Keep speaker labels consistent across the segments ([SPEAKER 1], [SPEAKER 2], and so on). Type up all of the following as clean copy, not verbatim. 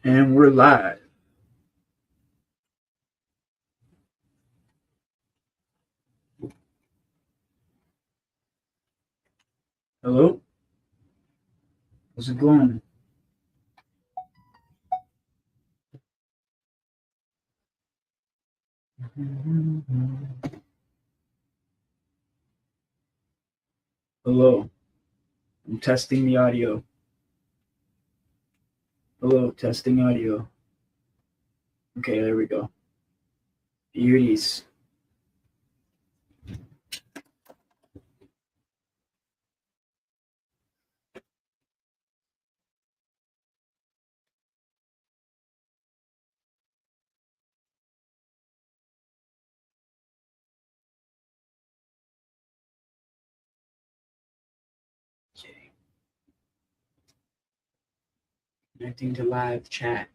[SPEAKER 1] And we're live. Hello? How's it going? Hello. I'm testing the audio. Hello, testing audio. Okay, there we go. Beauties. Okay. Connecting to live chat.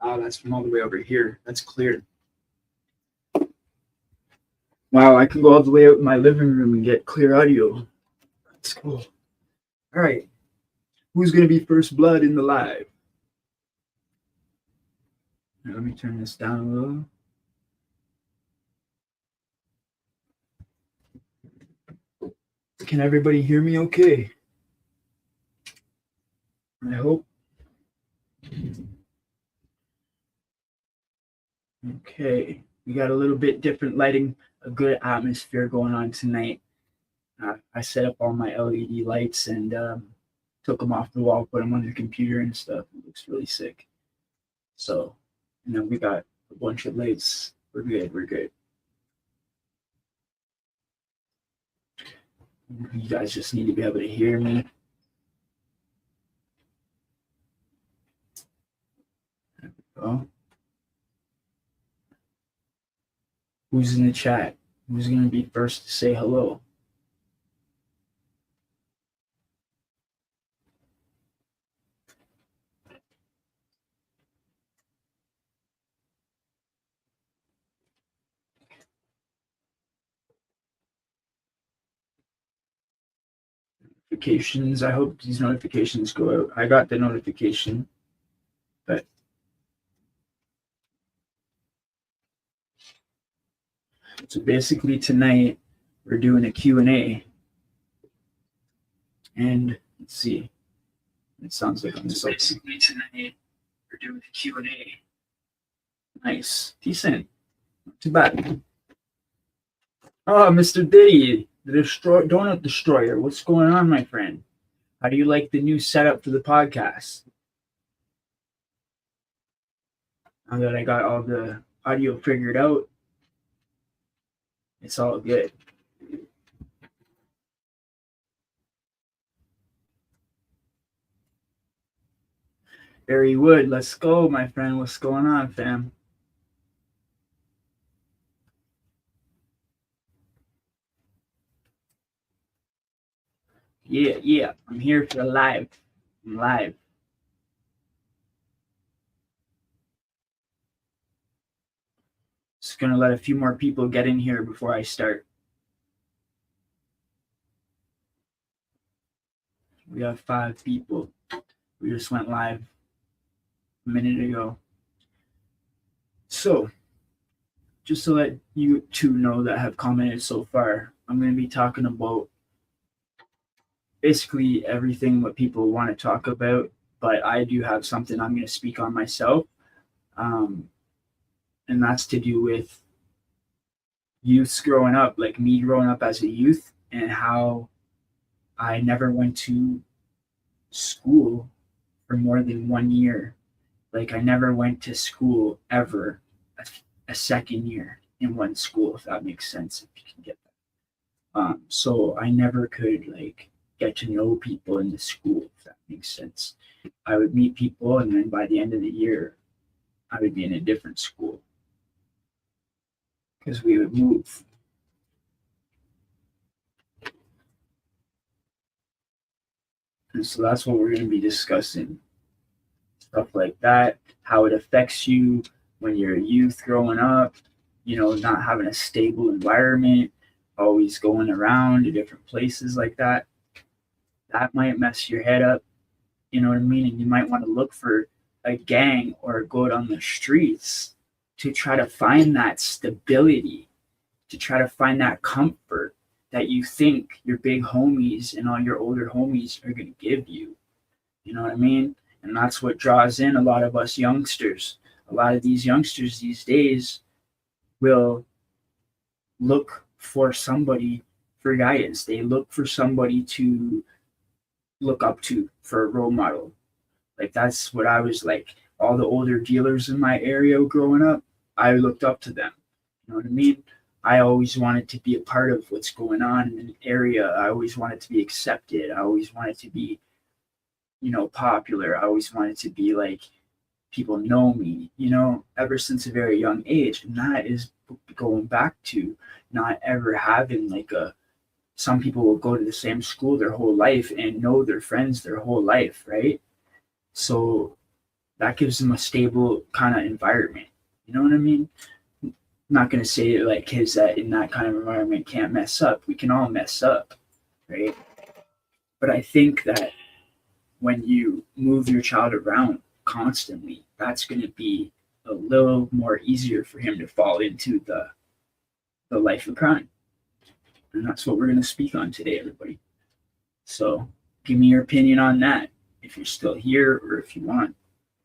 [SPEAKER 1] Oh, that's from all the way over here. That's clear. Wow, I can go all the way out in my living room and get clear audio. That's cool. All right. Who's going to be first blood in the live? Let me turn this down a little. Can everybody hear me okay? I hope. Okay. We got a little bit different lighting, a good atmosphere going on tonight. I set up all my LED lights and took them off the wall, put them on the computer and stuff. It looks really sick. So, we got a bunch of lights. We're good. We're good. You guys just need to be able to hear me. There we go. Who's in the chat? Who's going to be first to say hello? Notifications. I hope these notifications go out. I got the notification, but so basically tonight we're doing a Q&A. And let's see. It sounds like I'm so basically tonight we're doing a Q&A. Nice. Decent. Not too bad. Oh, Mr. Diddy, the donut destroyer. What's going on, my friend? How do you like the new setup for the podcast? Now that I got all the audio figured out, it's all good. Barry Wood, let's go, my friend. What's going on, fam? Yeah. I'm here for the live. I'm live. Just gonna let a few more people get in here before I start. We have 5 people. We just went live a minute ago. So, just to let you two know that have commented so far, I'm going to be talking about basically everything what people want to talk about, but I do have something I'm going to speak on myself, and that's to do with youths growing up, like me growing up as a youth, and how I never went to school for more than 1 year. Like I never went to school ever a second year in one school, if that makes sense, if you can get that. So I never could like get to know people in the school, if that makes sense. I would meet people, and then by the end of the year, I would be in a different school because we would move. And so that's what we're going to be discussing. Stuff like that, how it affects you when you're a youth growing up, not having a stable environment, always going around to different places like that, that might mess your head up. You know what I mean? And you might want to look for a gang or go down the streets to try to find that stability, to try to find that comfort that you think your big homies and all your older homies are going to give you. You know what I mean? And that's what draws in a lot of us youngsters. A lot of these youngsters these days will look for somebody for guidance. They look for somebody to look up to, for a role model. Like that's what I was like. All the older dealers in my area growing up, I looked up to them. You know what I mean? I always wanted to be a part of what's going on in an area. I always wanted to be accepted. I always wanted to be, popular. I always wanted to be like, people know me, ever since a very young age. And that is going back to not ever having like some people will go to the same school their whole life and know their friends their whole life, right? So that gives them a stable kind of environment. You know what I mean? I'm not going to say like kids that in that kind of environment can't mess up. We can all mess up, right? But I think that when you move your child around constantly, that's going to be a little more easier for him to fall into the life of crime. And that's what we're going to speak on today, everybody. So give me your opinion on that. If you're still here, or if you want,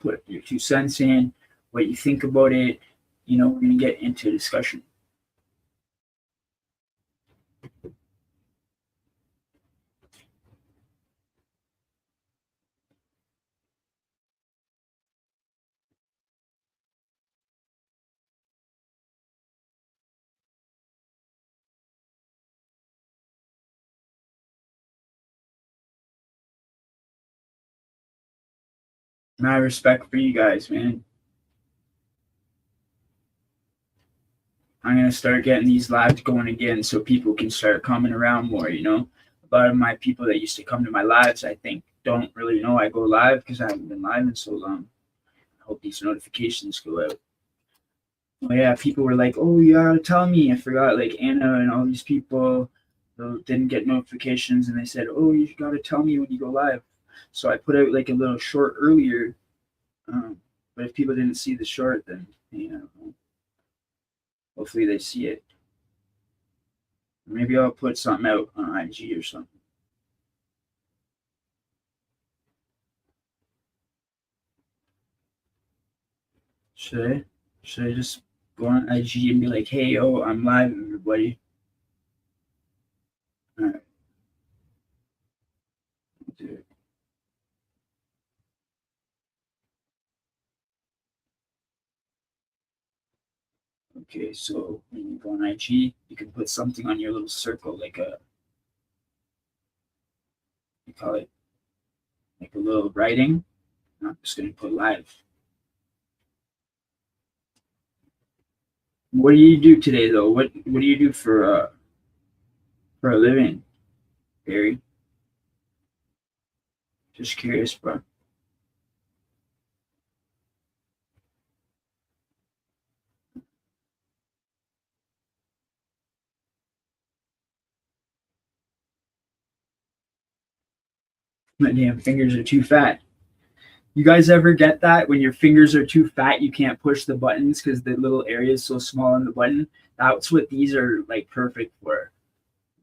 [SPEAKER 1] put your 2 cents in, what you think about it. We're going to get into a discussion. My respect for you guys, man. I'm going to start getting these lives going again so people can start coming around more, A lot of my people that used to come to my lives, I think, don't really know I go live because I haven't been live in so long. I hope these notifications go out. Oh, yeah, people were like, oh, you gotta tell me. I forgot, like Anna and all these people didn't get notifications, and they said, oh, you gotta tell me when you go live. So I put out like a little short earlier. But if people didn't see the short, then hopefully they see it. Maybe I'll put something out on IG or something. Should I just go on IG and be like, hey, yo, I'm live, everybody? All right. Do it. Okay, so when you go on IG, you can put something on your little circle, like you call it, like a little writing. I'm just going to put live. What do you do today, though? What do you do for a living, Barry? Just curious, bro. My damn fingers are too fat. You guys ever get that when your fingers are too fat, you can't push the buttons because the little area is so small on the button? That's what these are like perfect for.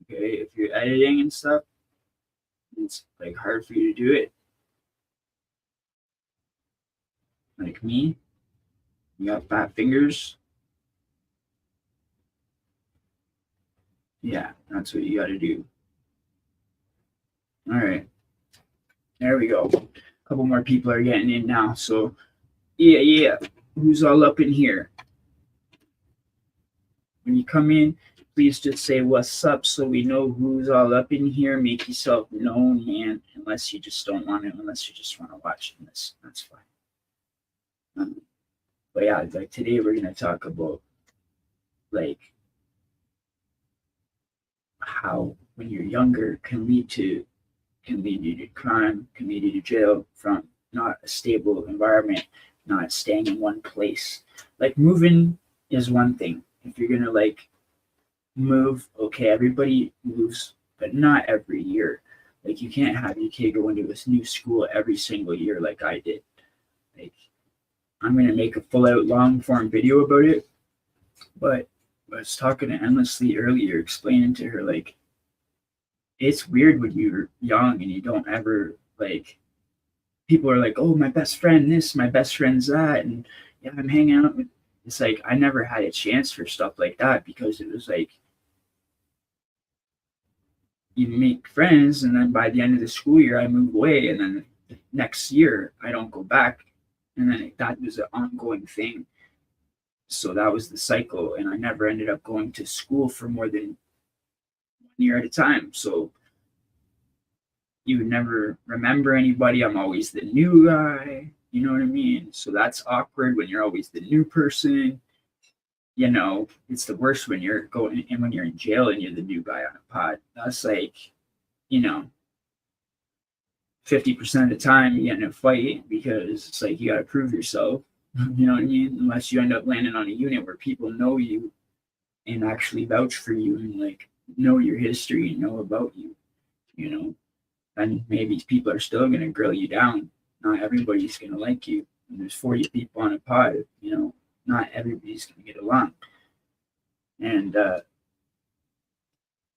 [SPEAKER 1] Okay, if you're editing and stuff, it's like hard for you to do it. Like me, you got fat fingers. Yeah, that's what you got to do. All right, there we go. A couple more people are getting in now. So, yeah. Who's all up in here? When you come in, please just say what's up so we know who's all up in here. Make yourself known, man. Unless you just don't want to, unless you just want to watch this, that's fine. But yeah, like today we're gonna talk about like how when you're younger can lead you to crime, can lead you to jail from not a stable environment, not staying in one place. Like moving is one thing. if you're gonna like move, okay, everybody moves, but not every year. Like you can't have your kid go into this new school every single year like I did. Like I'm gonna make a full out long form video about it, but I was talking to Endlessly earlier, explaining to her like it's weird when you're young and you don't ever like people are like, oh, my best friend this, my best friend's that, and yeah, I'm hanging out with. It's like I never had a chance for stuff like that because it was like you make friends, and then by the end of the school year, I move away, and then the next year I don't go back, and then that was an ongoing thing. So that was the cycle, and I never ended up going to school for more than 1 year at a time. So you would never remember anybody. I'm always the new guy. You know what I mean? So that's awkward when you're always the new person. You know, it's the worst when you're going and when you're in jail and you're the new guy on a pod. That's like, you know, 50% of the time you get in a fight because it's like you got to prove yourself. You know what I mean? Unless you end up landing on a unit where people know you and actually vouch for you and like know your history and know about you, you know, and maybe people are still going to grill you down. Not everybody's going to like you. And there's 40 people on a pod, you know, not everybody's going to get along. And,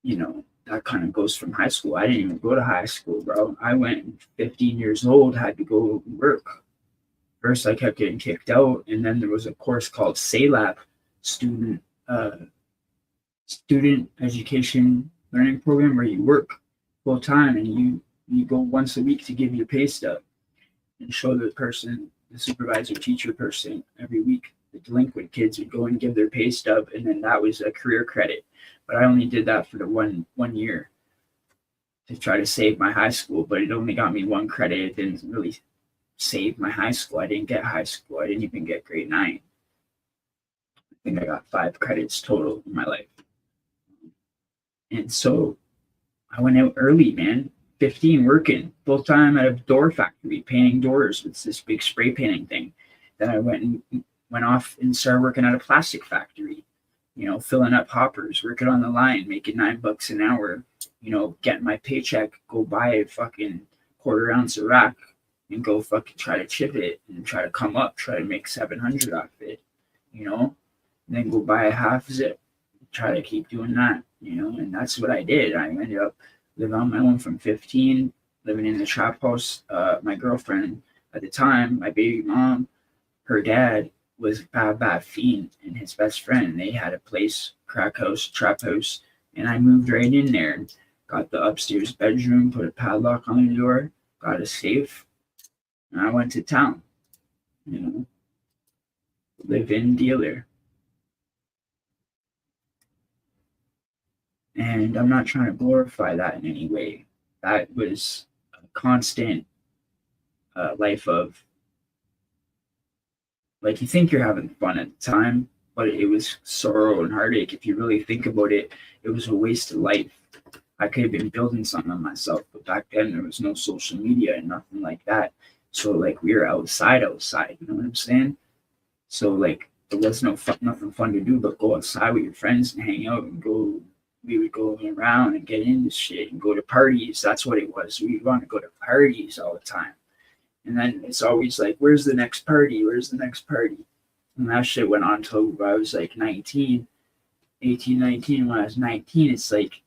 [SPEAKER 1] you know, that kind of goes from high school. I didn't even go to high school, bro. I went 15 years old, had to go work. First, I kept getting kicked out. And then there was a course called SALAP, Student Education Learning Program, where you work full time and you go once a week to give your pay stub and show the person, the supervisor, teacher person every week. The delinquent kids would go and give their pay stub, and then that was a career credit. But I only did that for the one year to try to save my high school, but it only got me 1 credit. It didn't really save my high school. I didn't get high school. I didn't even get grade 9. I think I got 5 credits total in my life. And so I went out early, man. 15 working full time at a door factory, painting doors with this big spray painting thing. Then I went off and started working at a plastic factory, you know, filling up hoppers, working on the line, making $9 an hour, you know, getting my paycheck, go buy a fucking quarter ounce of rack and go fucking try to chip it and try to come up, try to make 700 off it, you know, and then go buy a half zip, try to keep doing that, you know, and that's what I did. I ended up living on my own from 15, living in the trap house. My girlfriend at the time, my baby mom, her dad was a bad fiend, and his best friend, they had a place, crack house, trap house, and I moved right in there and got the upstairs bedroom, put a padlock on the door, got a safe, and I went to town, you know, live-in dealer. And I'm not trying to glorify that in any way. That was a constant life of, like, you think you're having fun at the time, but it was sorrow and heartache. If you really think about it, it was a waste of life. I could have been building something on myself, but back then there was no social media and nothing like that. So, like, we were outside, you know what I'm saying? So, like, there was nothing fun to do but go outside with your friends and hang out and go. We would go around and get into shit and go to parties. That's what it was. We want to go to parties all the time. And then it's always like, where's the next party? Where's the next party? And that shit went on until I was like 19. When I was 19, it's like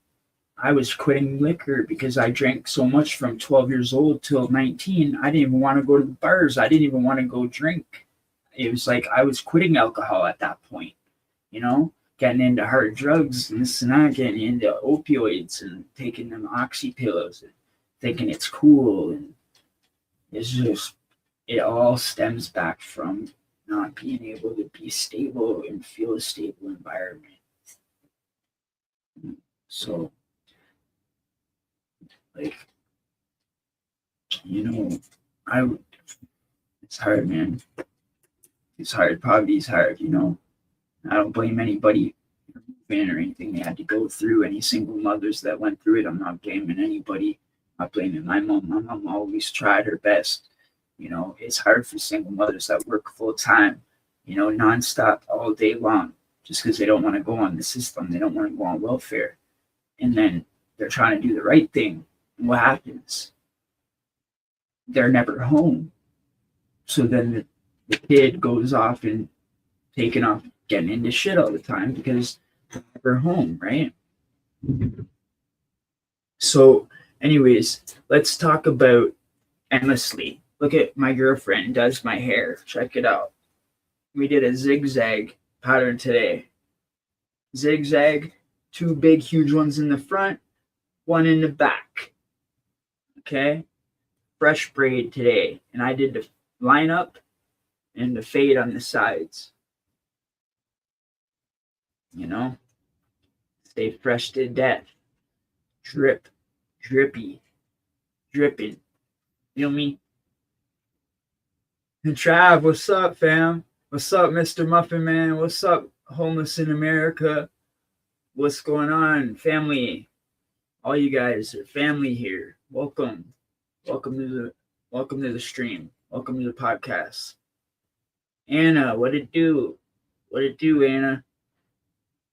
[SPEAKER 1] I was quitting liquor because I drank so much from 12 years old till 19. I didn't even want to go to the bars. I didn't even want to go drink. It was like I was quitting alcohol at that point, you know? Getting into hard drugs and this and that, getting into opioids and taking them oxy pills and thinking it's cool. And it's just, it all stems back from not being able to be stable and feel a stable environment. So, like, you know, it's hard, man. It's hard. Poverty's hard, you know. I don't blame anybody or anything they had to go through, any single mothers that went through it. I'm not blaming anybody. I'm not blaming my mom. My mom always tried her best. You know, it's hard for single mothers that work full time, you know, nonstop all day long. just because they don't want to go on the system. They don't want to go on welfare. And then they're trying to do the right thing. And what happens? They're never home. So then the kid goes off and taking off, getting into shit all the time because they're never home, right? So, anyways, let's talk about endlessly. Look at my girlfriend does my hair. Check it out. We did a zigzag pattern today. Zigzag, 2 big, huge ones in the front, 1 in the back. Okay? Fresh braid today. And I did the line up and the fade on the sides. You know? Stay fresh to death. Drip, drippy, dripping. You know what I mean? And Trav, what's up, fam? What's up, Mr. Muffin Man? What's up, homeless in America? What's going on, family? All you guys are family here. Welcome. Welcome to the stream. Welcome to the podcast. Anna, what it do? What it do, Anna?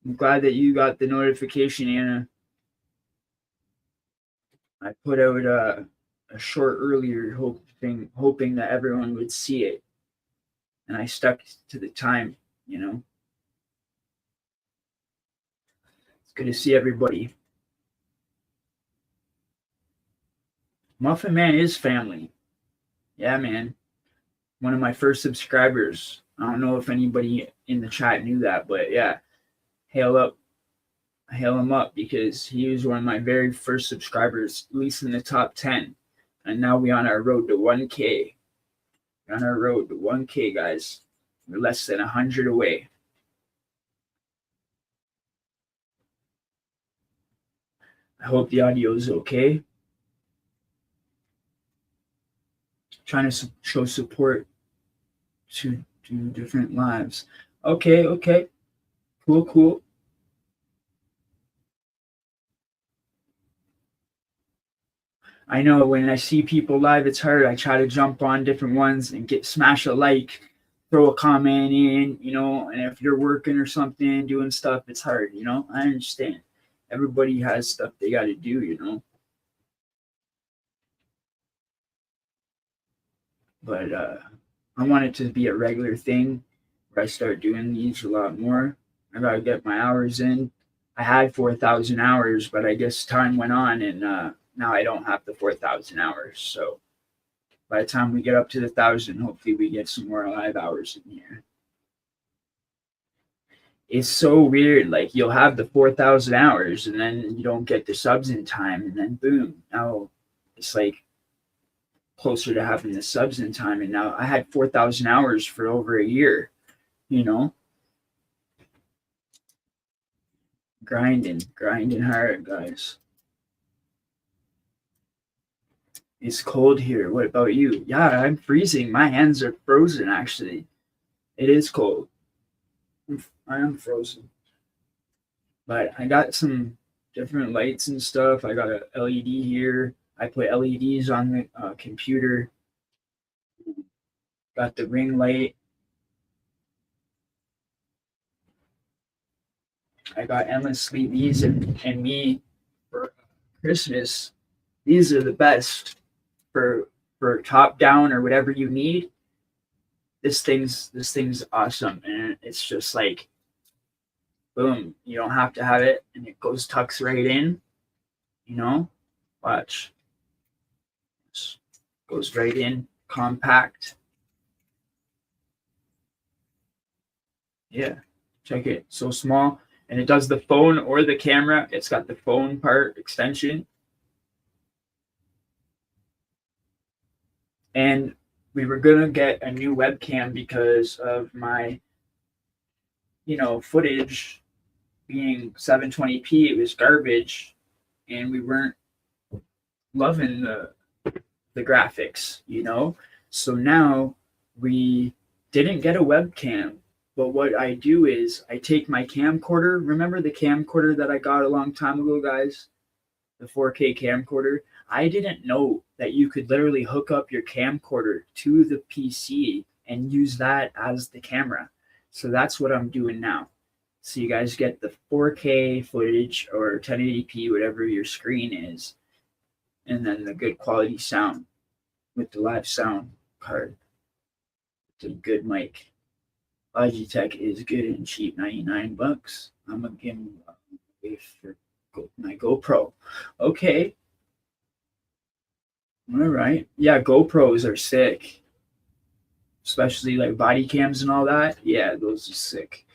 [SPEAKER 1] I'm glad that you got the notification, Anna. I put out a short earlier, hoping that everyone would see it, and I stuck to the time. You know, it's good to see everybody. Muffin Man is family. Yeah, man. One of my first subscribers. I don't know if anybody in the chat knew that, but yeah, hail him up because he was one of my very first subscribers, at least in the top 10. And now we're on our road to 1K. We're on our road to 1K, guys. We're less than 100 away. I hope the audio is okay. Trying to show support to different lives. Okay. Cool. I know when I see people live, it's hard. I try to jump on different ones and smash a like, throw a comment in, you know, and if you're working or something, doing stuff, it's hard, you know. I understand. Everybody has stuff they got to do, you know. But I want it to be a regular thing where I start doing these a lot more. I got to get my hours in. I had 4,000 hours, but I guess time went on and now I don't have the 4,000 hours. So by the time we get up to the 1,000, hopefully we get some more live hours in here. It's so weird. Like you'll have the 4,000 hours and then you don't get the subs in time. And then boom, now it's like closer to having the subs in time. And now I had 4,000 hours for over a year, you know, grinding hard, guys. It's cold here. What about you? Yeah, I'm freezing. My hands are frozen, actually. It is cold. I am frozen. But I got some different lights and stuff. I got a LED here. I put LEDs on the computer. Got the ring light. I got Endless Sleep. These and me for Christmas. These are the best for top down or whatever you need. This thing's awesome, and it's just like boom, you don't have to have it, and it tucks right in, you know. Watch, goes right in, compact. Yeah, check it, so small, and it does the phone or the camera. It's got the phone part extension. And we were gonna get a new webcam because of my, footage being 720p. It was garbage, and we weren't loving the graphics, you know. So now we didn't get a webcam. But what I do is I take my camcorder. Remember the camcorder that I got a long time ago, guys? The 4K camcorder. I didn't know that you could literally hook up your camcorder to the PC and use that as the camera. So that's what I'm doing now. So you guys get the 4K footage or 1080p, whatever your screen is, and then the good quality sound with the live sound card. It's a good mic. Logitech is good and cheap, $99. I'm gonna give them away for my GoPro. Okay. All right. Yeah, GoPros are sick, especially like body cams and all that. Yeah, those are sick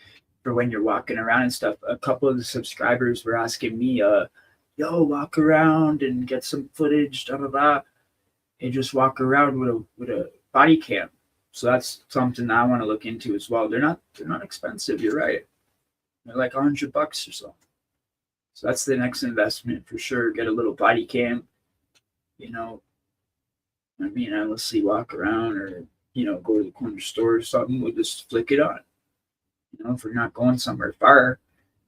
[SPEAKER 1] for when you're walking around and stuff. A couple of the subscribers were asking me, yo, walk around and get some footage, da da da, and just walk around with a body cam. So that's something I want to look into as well. They're not expensive. You're right. They're like $100 or so. So that's the next investment for sure. Get a little body cam. You know, I mean, endlessly walk around or go to the corner store or something. We'll just flick it on. If we're not going somewhere far,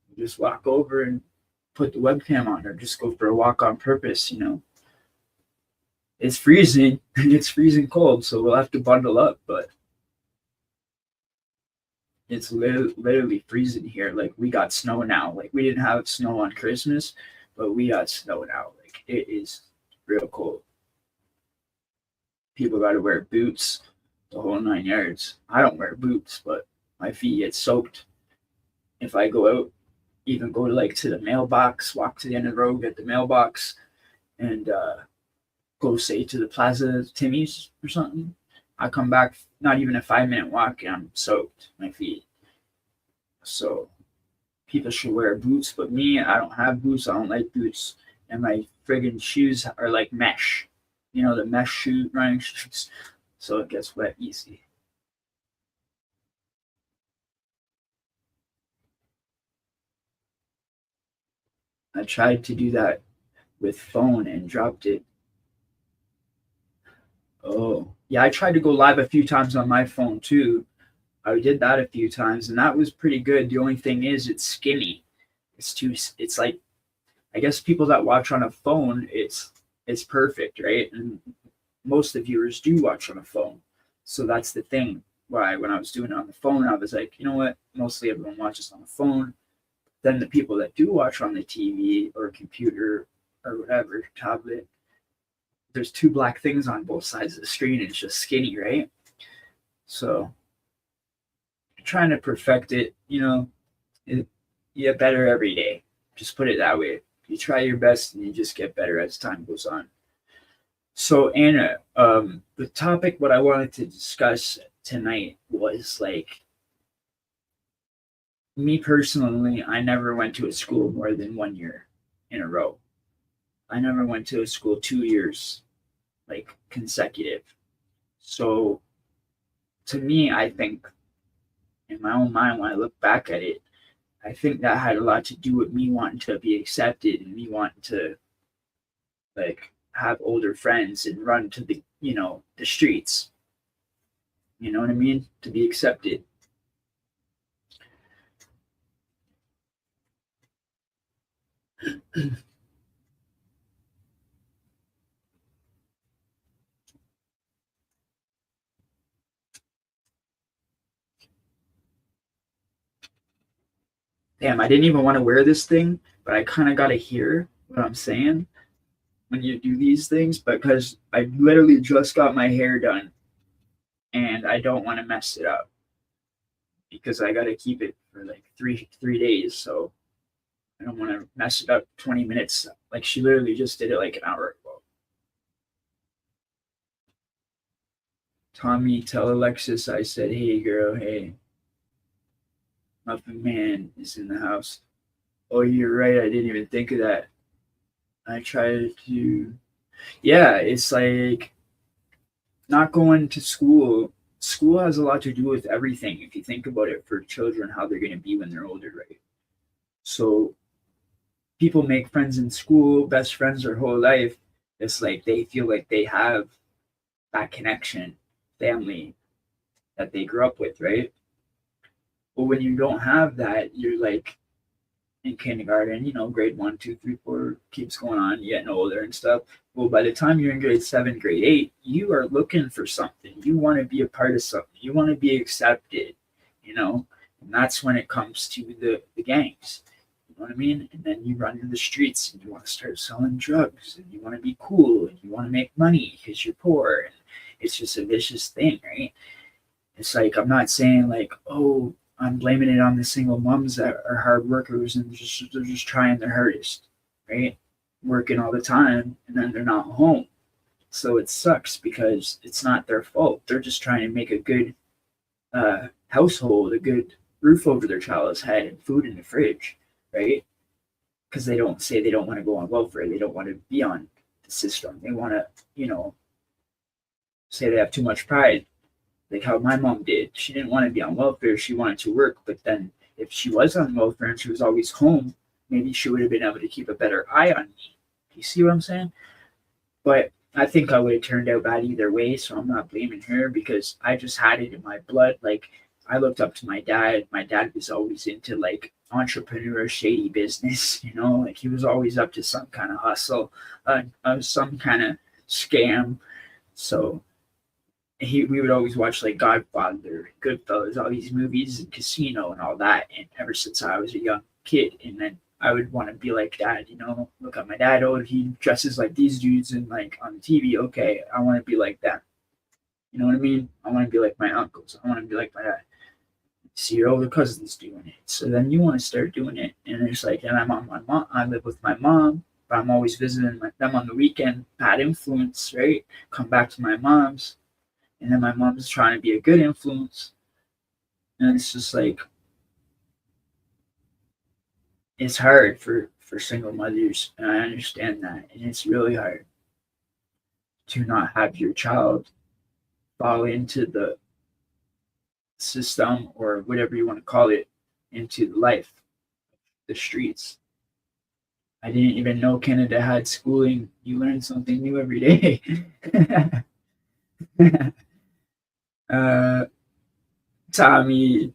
[SPEAKER 1] we'll just walk over and put the webcam on, or just go for a walk on purpose. It's freezing. It's freezing cold, so we'll have to bundle up. But it's literally freezing here. Like, we got snow now. Like, we didn't have snow on Christmas, but we got snow now. Like, it is real cold. People got to wear boots, the whole 9 yards. I don't wear boots, but my feet get soaked if I go out. Even go to the mailbox, walk to the end of the road, get the mailbox, and go say to the Plaza Timmy's or something. I come back, not even a 5-minute walk, and I'm soaked, my feet. So people should wear boots, but me, I don't have boots. I don't like boots, and my friggin' shoes are like mesh. The mesh shoe running shoes, so it gets wet easy. I tried to do that with phone and dropped it. Oh, yeah, I tried to go live a few times on my phone too. I did that a few times, and that was pretty good. The only thing is, it's skinny. It's like, I guess people that watch on a phone, it's perfect, right? And most of the viewers do watch on a phone. So that's the thing. Why, when I was doing it on the phone, I was like, you know what? Mostly everyone watches on the phone. Then the people that do watch on the TV or computer or whatever, tablet, there's two black things on both sides of the screen, and it's just skinny, right? So trying to perfect it, you get better every day. Just put it that way. You try your best and you just get better as time goes on. So Anna, the topic what I wanted to discuss tonight was like, me personally, I never went to a school more than 1 year in a row. I never went to a school 2 years, like consecutive. So to me, I think in my own mind, when I look back at it, I think that had a lot to do with me wanting to be accepted and me wanting to like have older friends and run to the streets. You know what I mean? To be accepted. Damn, I didn't even want to wear this thing, but I kind of got to hear what I'm saying when you do these things, because I literally just got my hair done and I don't want to mess it up because I got to keep it for like three days. So I don't want to mess it up 20 minutes. Like, she literally just did it like an hour ago. Tommy, tell Alexis I said, hey girl, hey. Muffin Man is in the house. Oh, you're right. I didn't even think of that. I tried to. Yeah, it's like not going to school. School has a lot to do with everything. If you think about it, for children, how they're going to be when they're older, right? So people make friends in school, best friends their whole life. It's like they feel like they have that connection, family that they grew up with, right? But when you don't have that, you're like in kindergarten, grade 1, 2, 3, 4 keeps going on, you're getting older and stuff. Well, by the time you're in grade 7, grade 8, you are looking for something. You want to be a part of something. You want to be accepted, And that's when it comes to the gangs. You know what I mean? And then you run to the streets and you want to start selling drugs and you want to be cool and you want to make money because you're poor. And it's just a vicious thing, right? It's like, I'm not saying like, oh, I'm blaming it on the single moms that are hard workers and they're just trying their hardest, right? Working all the time and then they're not home. So it sucks because it's not their fault. They're just trying to make a good household, a good roof over their child's head, and food in the fridge, right? Because they don't say they don't want to go on welfare. They don't want to be on the system. They want to, say they have too much pride, like how my mom did. She didn't want to be on welfare. She wanted to work, but then if she was on welfare and she was always home, maybe she would have been able to keep a better eye on me. Do you see what I'm saying? But I think I would have turned out bad either way, so I'm not blaming her because I just had it in my blood. Like, I looked up to my dad. My dad was always into like entrepreneur, shady business, like he was always up to some kind of hustle, some kind of scam. So we would always watch like Godfather, Goodfellas, all these movies and Casino and all that. And ever since I was a young kid, and then I would want to be like dad, look at my dad. Oh, he dresses like these dudes and like on TV. Okay, I want to be like that. You know what I mean? I want to be like my uncles. I want to be like my dad. See your older cousins doing it, so then you want to start doing it. And it's like, and I'm on my mom. I live with my mom, but I'm always visiting them on the weekend. Bad influence, right? Come back to my mom's, and then my mom's trying to be a good influence, and it's just like it's hard for single mothers, and I understand that, and it's really hard to not have your child fall into the system or whatever you want to call it, into life, the streets. I didn't even know Canada had schooling. You learn something new every day. uh, Tommy,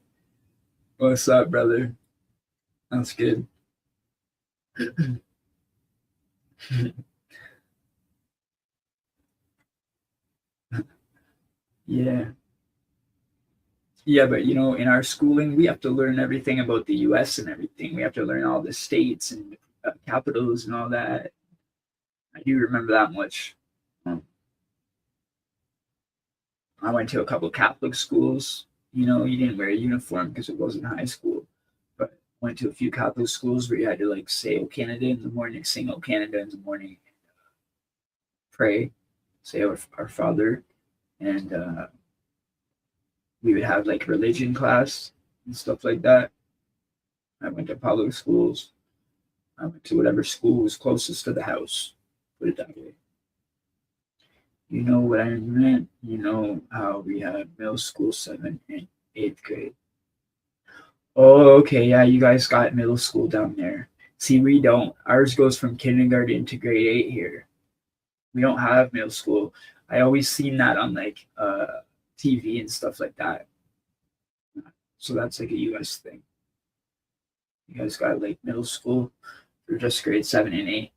[SPEAKER 1] what's up, brother? That's good. Yeah. Yeah, but in our schooling, we have to learn everything about the US and everything. We have to learn all the states and capitals and all that. I do remember that much. Um, I went to a couple of Catholic schools. You didn't wear a uniform because it wasn't high school. But went to a few Catholic schools where you had to like say "O Canada" in the morning, sing "O Canada" in the morning, pray, say our Father, and we would have like religion class and stuff like that. I went to public schools. I went to whatever school was closest to the house. Put it that way. You know what I meant? You know how we had middle school, 7th and 8th grade. Oh, okay. Yeah, you guys got middle school down there. See, we don't. Ours goes from kindergarten to grade 8 here. We don't have middle school. I always seen that on like TV and stuff like that. So that's like a US thing. You guys got like middle school for just grade 7 and 8.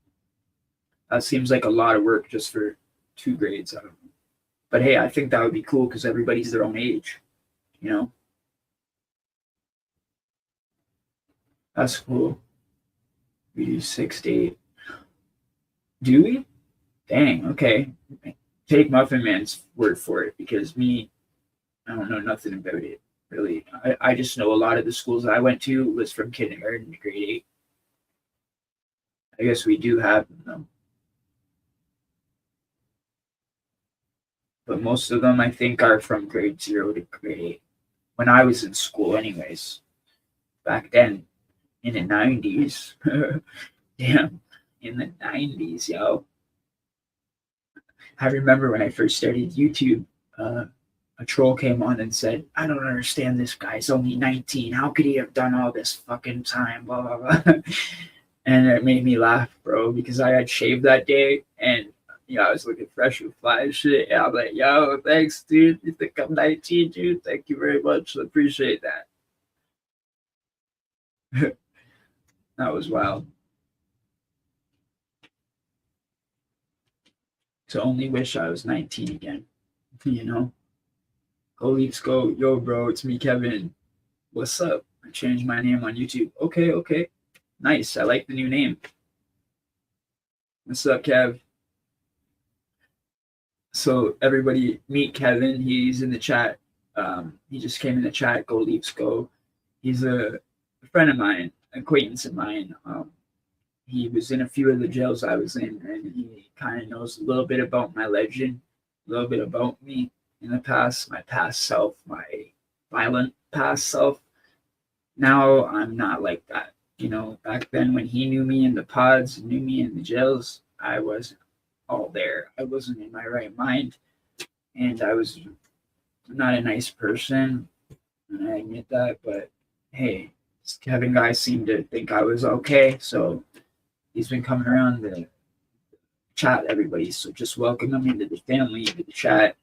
[SPEAKER 1] That seems like a lot of work just for 2 grades. I don't know. But hey, I think that would be cool because everybody's their own age. You know, that's cool. We do 6 to 8. Do we? Dang. Okay. Take Muffin Man's word for it because me, I don't know nothing about it really. I just know a lot of the schools I went to was from kindergarten to grade 8. I guess we do have them though. But most of them I think are from grade 0 to grade 8. When I was in school, anyways, back then in the 90s. Damn, in the 90s, yo. I remember when I first started YouTube, a troll came on and said, I don't understand this guy. He's only 19. How could he have done all this fucking time? Blah, blah, blah. And it made me laugh, bro, because I had shaved that day and I was looking fresh with fly and shit. And I'm like, yo, thanks, dude. You think I'm 19, dude? Thank you very much. I appreciate that. That was wild. To only wish I was 19 again, you know? Go Leafs, go. Yo, bro, it's me, Kevin. What's up? I changed my name on YouTube. Okay. Nice. I like the new name. What's up, Kev? So everybody meet Kevin. He's in the chat. He just came in the chat. Go Leafs, go. He's a friend of mine, acquaintance of mine. He was in a few of the jails I was in, and he kind of knows a little bit about my legend, a little bit about me in the past, my past self, my violent past self. Now I'm not like that. Back then when he knew me in the pods, knew me in the jails, I wasn't all there. I wasn't in my right mind, and I was not a nice person, and I admit that. But hey, this Kevin guy seemed to think I was okay, so he's been coming around the chat, everybody. So just welcome him into the family, into the chat.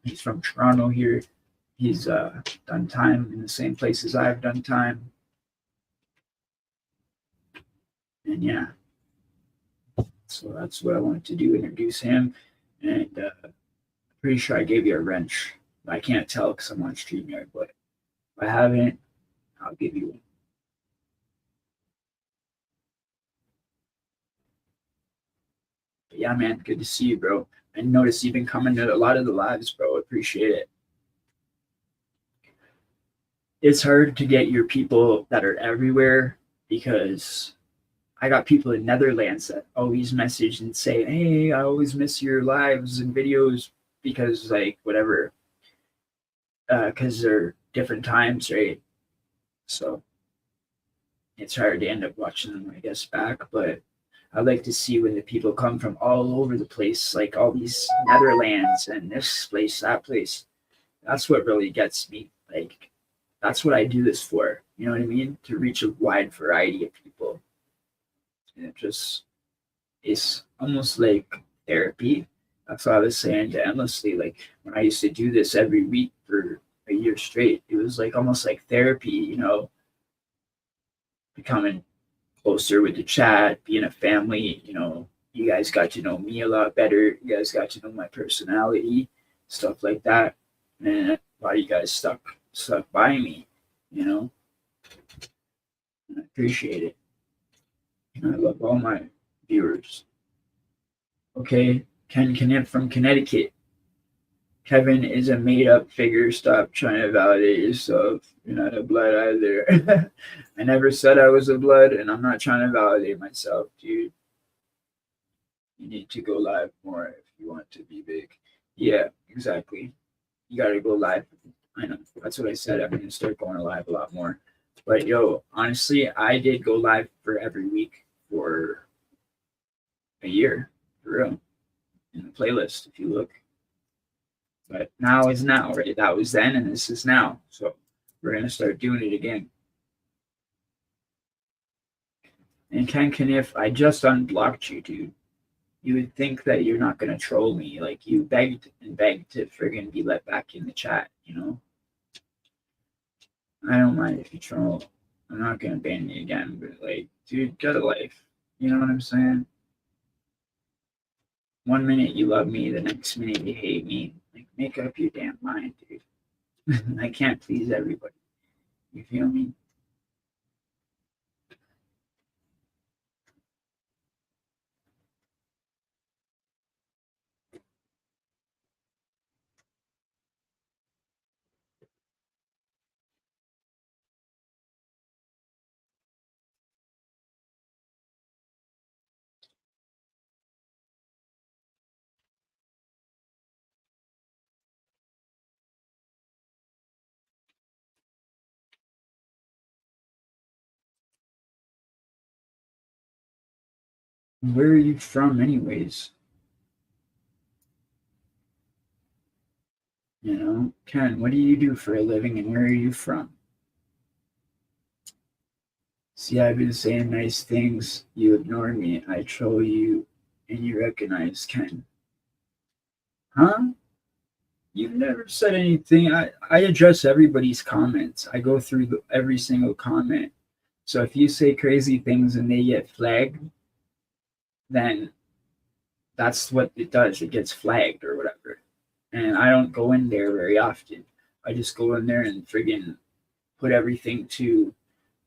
[SPEAKER 1] He's from Toronto here. He's done time in the same places I've done time. And yeah, so that's what I wanted to do, introduce him. And pretty sure I gave you a wrench. I can't tell because I'm on StreamYard, but if I haven't, I'll give you one. But yeah, man, good to see you, bro. I noticed you've been coming to a lot of the lives, bro. Appreciate it. It's hard to get your people that are everywhere because I got people in Netherlands that always message and say, hey, I always miss your lives and videos because like whatever, because they're different times, right? So it's hard to end up watching them, I guess, back. But I like to see when the people come from all over the place, like all these Netherlands and this place, that place. That's what really gets me. Like, that's what I do this for. You know what I mean? To reach a wide variety of people. And it just is almost like therapy. That's what I was saying to Endlessly. Like, when I used to do this every week for a year straight, it was like almost like therapy, becoming closer with the chat, being a family. You guys got to know me a lot better. You guys got to know my personality, stuff like that. And a lot of you guys stuck by me, and I appreciate it. And I love all my viewers. Okay, Ken Kniff from Connecticut. Kevin is a made-up figure. Stop trying to validate yourself. You're not a blood either. I never said I was a blood, and I'm not trying to validate myself, dude. You need to go live more if you want to be big. Yeah, exactly. You got to go live. I know. That's what I said. I'm going to start going live a lot more. But yo, honestly, I did go live for every week for a year, for real, in the playlist, if you look. But now is now, right? That was then, and this is now. So we're going to start doing it again. And Ken Kniff, I just unblocked you, dude. You would think that you're not going to troll me. Like, you begged and begged to friggin' be let back in the chat, I don't mind if you troll. I'm not going to ban you again, but, like, dude, get a life. You know what I'm saying? One minute you love me, the next minute you hate me. Like, make up your damn mind, dude. I can't please everybody. You feel me? Where are you from, anyways? Ken, what do you do for a living and where are you from? See, I've been saying nice things. You ignore me. I troll you and you recognize Ken. Huh? You've never said anything. I address everybody's comments. I go through every single comment. So if you say crazy things and they get flagged, then that's what it does. It gets flagged or whatever. And I don't go in there very often. I just go in there and friggin' put everything to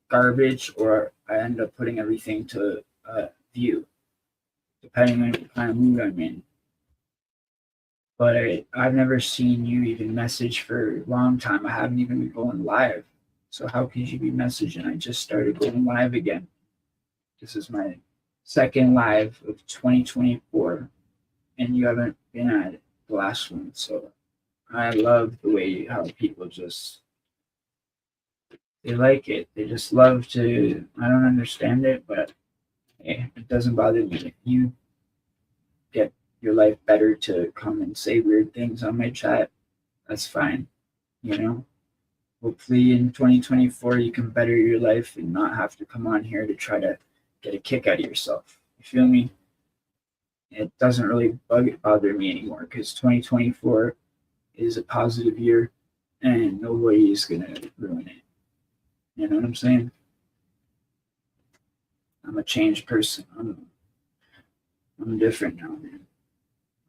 [SPEAKER 1] garbage, or I end up putting everything to view, depending on what kind of mood I'm in. But I've never seen you even message for a long time. I haven't even been going live. So how could you be messaging? I just started going live again. This is my second live of 2024, and you haven't been at the last one. So I love the way how people just, they like it. They just love to, I don't understand it, but hey, it doesn't bother me. If you get your life better to come and say weird things on my chat, that's fine. You know, hopefully in 2024 you can better your life and not have to come on here to try to get a kick out of yourself. You feel me? It doesn't really bother me anymore because 2024 is a positive year and nobody is gonna ruin it. You know what I'm saying? I'm a changed person. I'm different now, man.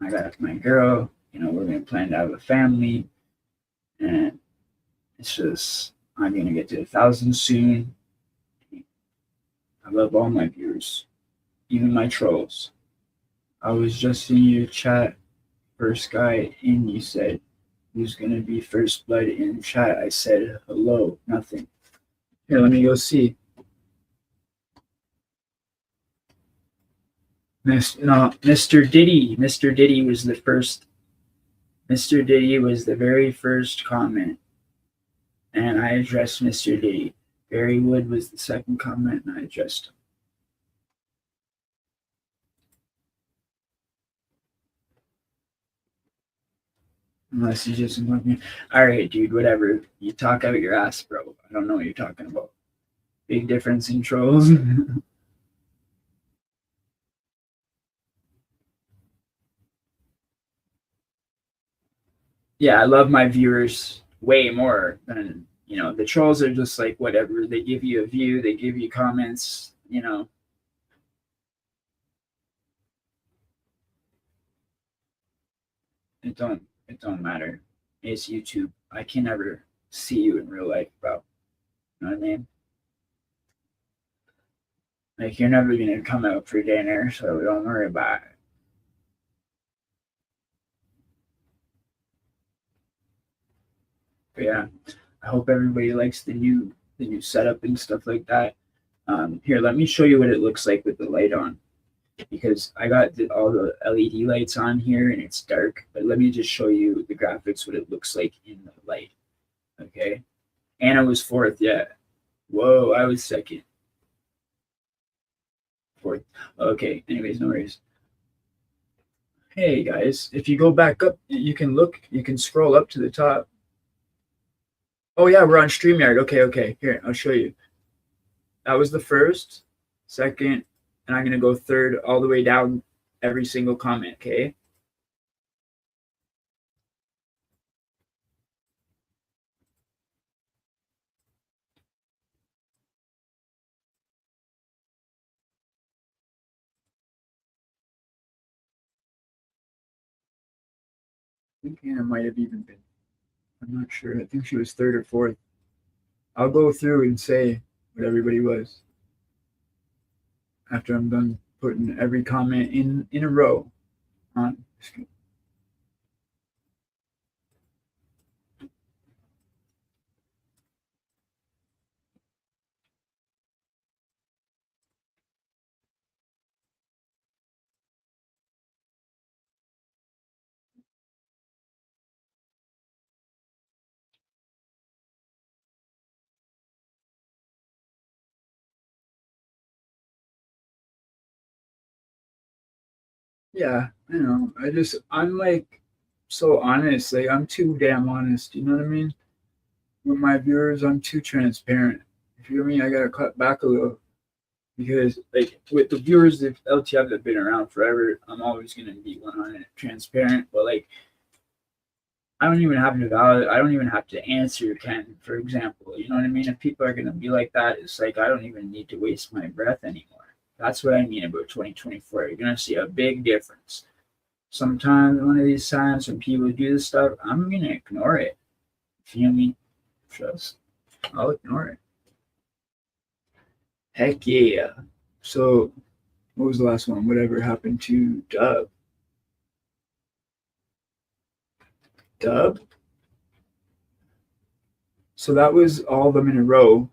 [SPEAKER 1] I got my girl, you know, we're gonna plan to have a family, and it's just I'm gonna get to 1,000 soon. I love all my viewers, even my trolls. I was just in your chat, first guy in, you said who's gonna be first blood in chat. I said hello, nothing. Here, let me go see. Mr. Diddy. Mr. Diddy was the first. Mr. Diddy was the very first comment, and I addressed Mr. Diddy. Barry Wood was the second comment, and I addressed him. Unless you just want me. All right, dude, whatever. You talk out your ass, bro. I don't know what you're talking about. Big difference in trolls. Yeah, I love my viewers way more than, you know, the trolls are just like whatever. They give you a view, they give you comments, you know. It don't matter. It's YouTube. I can never see you in real life, bro. You know what I mean? Like you're never gonna come out for dinner, so don't worry about it. But yeah, I hope everybody likes the new setup and stuff like that. Here, let me show you what it looks like with the light on, because I got all the LED lights on here and it's dark. But let me just show you the graphics, what it looks like in the light. Okay, Anna was fourth. Yeah. Whoa, I was second. Fourth. Okay. Anyways, no worries. Hey guys, if you go back up, you can look. You can scroll up to the top. Oh yeah, we're on StreamYard. Okay. Here, I'll show you. That was the first, second, and I'm gonna go third all the way down every single comment. Okay. I think Anna might have even been. I'm not sure. I think she was third or fourth. I'll go through and say what everybody was after I'm done putting every comment in a row on. Yeah, I know. I'm like so honest. Like I'm too damn honest. You know what I mean? With my viewers, I'm too transparent. If you know what I mean, I gotta cut back a little because like with the viewers of LTF that have been around forever, I'm always gonna be 100 transparent. But like I don't even have to validate. I don't even have to answer Ken, for example. You know what I mean? If people are gonna be like that, it's like I don't even need to waste my breath anymore. That's what I mean about 2024. You're gonna see a big difference. Sometimes one of these times when people do this stuff, I'm gonna ignore it. Feel me? Trust. I'll ignore it. Heck yeah. So, what was the last one? Whatever happened to Dub? Dub? So that was all of them in a row.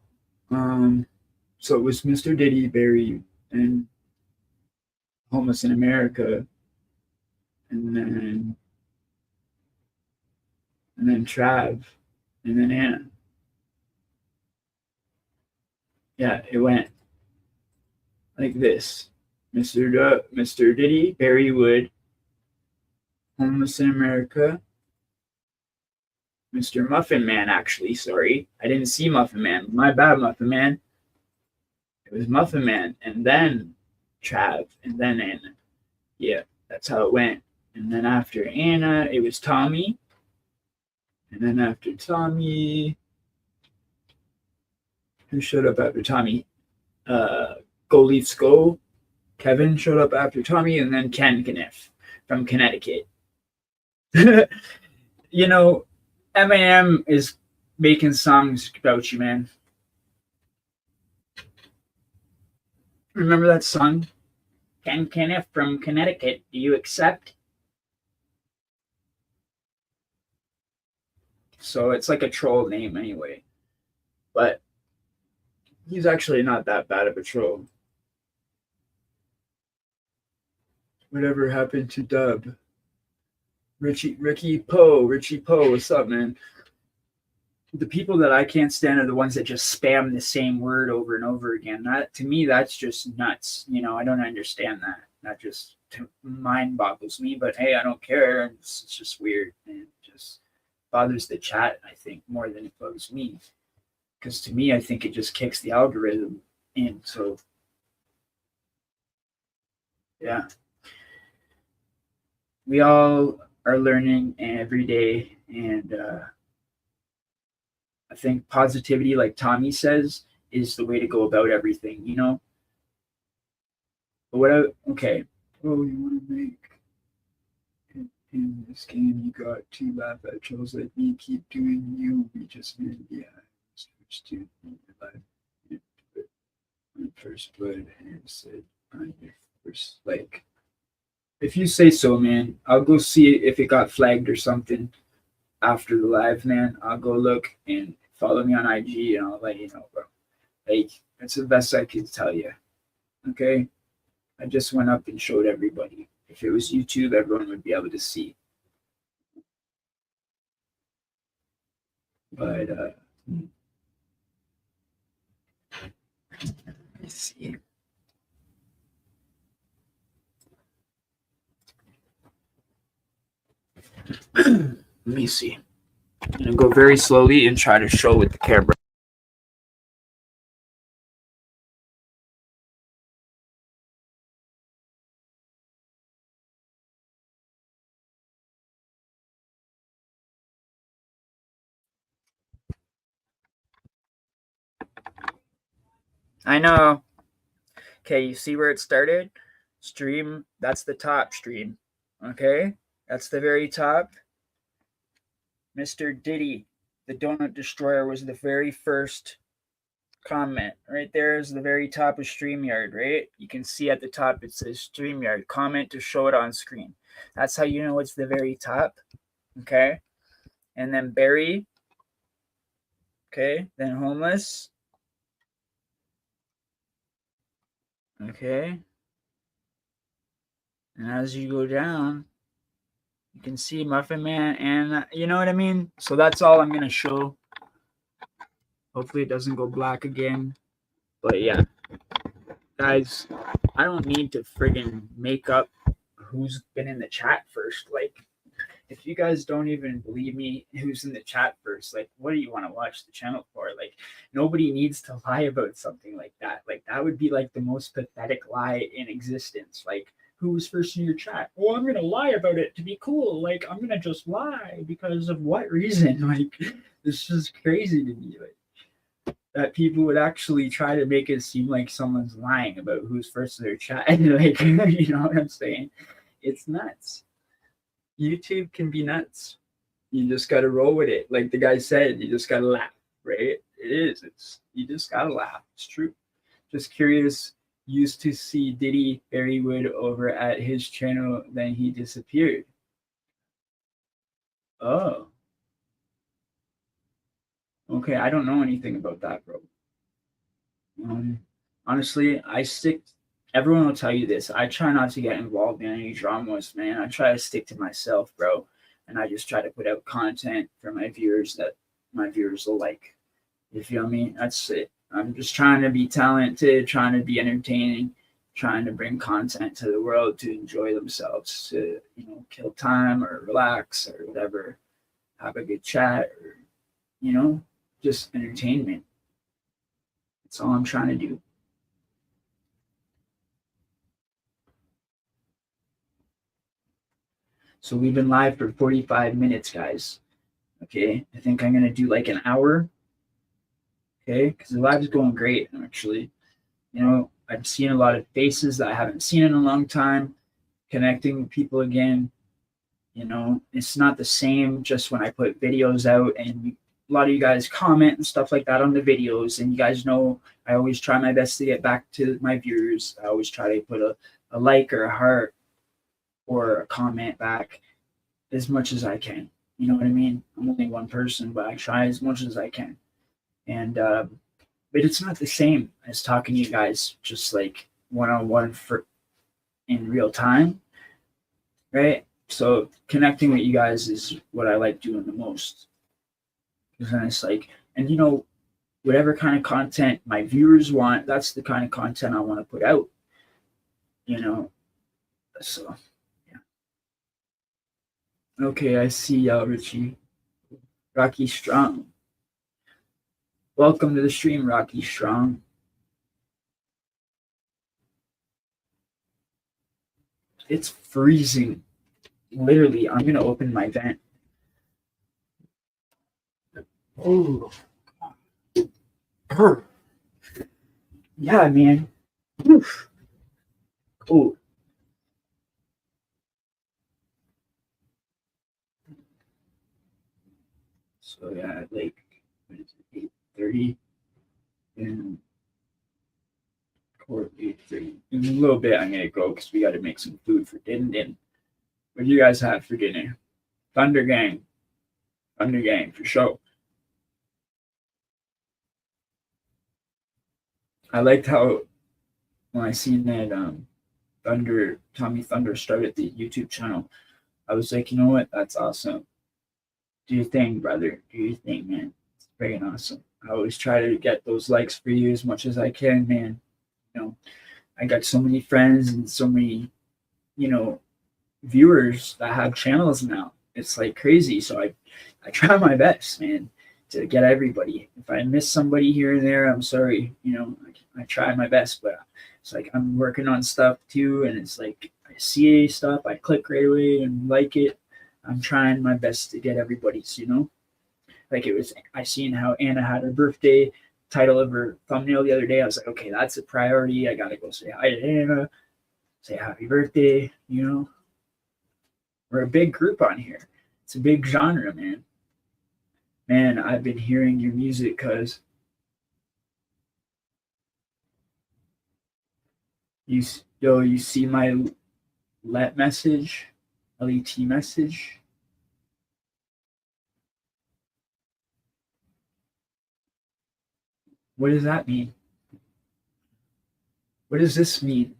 [SPEAKER 1] So it was Mr. Diddy, Barry, and Homeless in America, and then Trav, and then Anna. Yeah, it went like this: Mr. Diddy, Barry Wood, Homeless in America, Mr. Muffin Man. Actually, sorry, I didn't see Muffin Man. My bad, Muffin Man. It was Muffin Man, and then Trav, and then Anna. Yeah, that's how it went. And then after Anna, it was Tommy. And then after Tommy, who showed up after Tommy? Go Leafs Go. Kevin showed up after Tommy, and then Ken Kniff from Connecticut. You know, Eminem is making songs about you, man. Remember that song? Ken Kniff from Connecticut. Do you accept? So it's like a troll name anyway. But he's actually not that bad of a troll. Whatever happened to Dub? Richie Poe, what's up, man? The people that I can't stand are the ones that just spam the same word over and over again. That, to me, that's just nuts. You know, I don't understand that. That just mind boggles me. But hey, I don't care. It's just weird, and it just bothers the chat, I think, more than it bugs me. Because to me, I think it just kicks the algorithm in. So yeah, we all are learning every day, and I think positivity, like Tommy says, is the way to go about everything, you know? But okay. Oh, you want to make it in this game, you got to laugh at trolls like me, keep doing you, we just made the switch to life. My first blood and said, I'm your first, like, if you say so, man, I'll go see if it got flagged or something after the live, man. I'll go look and follow me on IG, and I'll let you know, bro. Like, that's the best I can tell you. Okay? I just went up and showed everybody. If it was YouTube, everyone would be able to see. But let me see. Let me see. I'm gonna go very slowly and try to show with the camera. I know. Okay, you see where it started? Stream, that's the top stream. Okay? That's the very top. Mr. Diddy, the Donut Destroyer, was the very first comment. Right there is the very top of StreamYard, right? You can see at the top it says StreamYard. Comment to show it on screen. That's how you know it's the very top. Okay? And then Barry. Okay? Then Homeless. Okay? And as you go down, you can see Muffin Man, and you know what I mean? So that's all I'm going to show. Hopefully it doesn't go black again. But yeah, guys, I don't need to friggin' make up who's been in the chat first. Like, if you guys don't even believe me who's in the chat first, like, what do you want to watch the channel for? Like, nobody needs to lie about something like that. Like, that would be like the most pathetic lie in existence. Like, who was first in your chat? Oh, I'm gonna lie about it to be cool. Like, I'm gonna just lie because of what reason? Like, this is crazy to me. Like, that people would actually try to make it seem like someone's lying about who's first in their chat. Like, you know what I'm saying? It's nuts. YouTube can be nuts. You just got to roll with it. Like the guy said, you just got to laugh, right? It is. It's you just gotta laugh. It's true. Just curious. Used to see Diddy Berrywood over at his channel, then he disappeared. Oh, okay. I don't know anything about that, bro. Um, honestly, I stick. Everyone will tell you this. I try not to get involved in any dramas, man. I try to stick to myself, bro, and I just try to put out content for my viewers that my viewers will like. You feel me? That's it. I'm just trying to be talented, trying to be entertaining, trying to bring content to the world to enjoy themselves, to kill time or relax or whatever, have a good chat or you know, just entertainment. That's all I'm trying to do. So we've been live for 45 minutes, guys. Okay, I think I'm gonna do like an hour. Okay, because the live is going great, actually. I've seen a lot of faces that I haven't seen in a long time, connecting with people again. It's not the same just when I put videos out and a lot of you guys comment and stuff like that on the videos. And you guys know I always try my best to get back to my viewers. I always try to put a like or a heart or a comment back as much as I can. You know what I mean? I'm only one person, but I try as much as I can. And but it's not the same as talking to you guys just like one-on-one for in real time, right? So connecting with you guys is what I like doing the most. Because then it's like, and whatever kind of content my viewers want, that's the kind of content I want to put out. So yeah. Okay, I see Richie. Rocky Strong. Welcome to the stream, Rocky Strong. It's freezing. Literally, I'm gonna open my vent. Oh, yeah, man. Oof. Cool. So yeah, like what is it, 8:30 and or 8:30. In a little bit, I'm gonna go because we got to make some food for dinner. What do you guys have for dinner? Thunder Gang. Thunder Gang for sure. I liked how when I seen that Tommy Thunder started the YouTube channel, I was like, you know what? That's awesome. Do your thing, brother. Do your thing, man. It's very awesome. I always try to get those likes for you as much as I can, man. I got so many friends and so many, viewers that have channels now. It's like crazy. So I try my best, man, to get everybody. If I miss somebody here and there, I'm sorry. I try my best, but it's like I'm working on stuff too, and it's like I see stuff, I click right away and like it. I'm trying my best to get everybody's. Like I seen how Anna had her birthday title of her thumbnail the other day. I was like, okay, that's a priority. I gotta go say hi to Anna, say happy birthday. We're a big group on here. It's a big genre, man. Man, I've been hearing your music because you see my let message, LET message. What does that mean? What does this mean?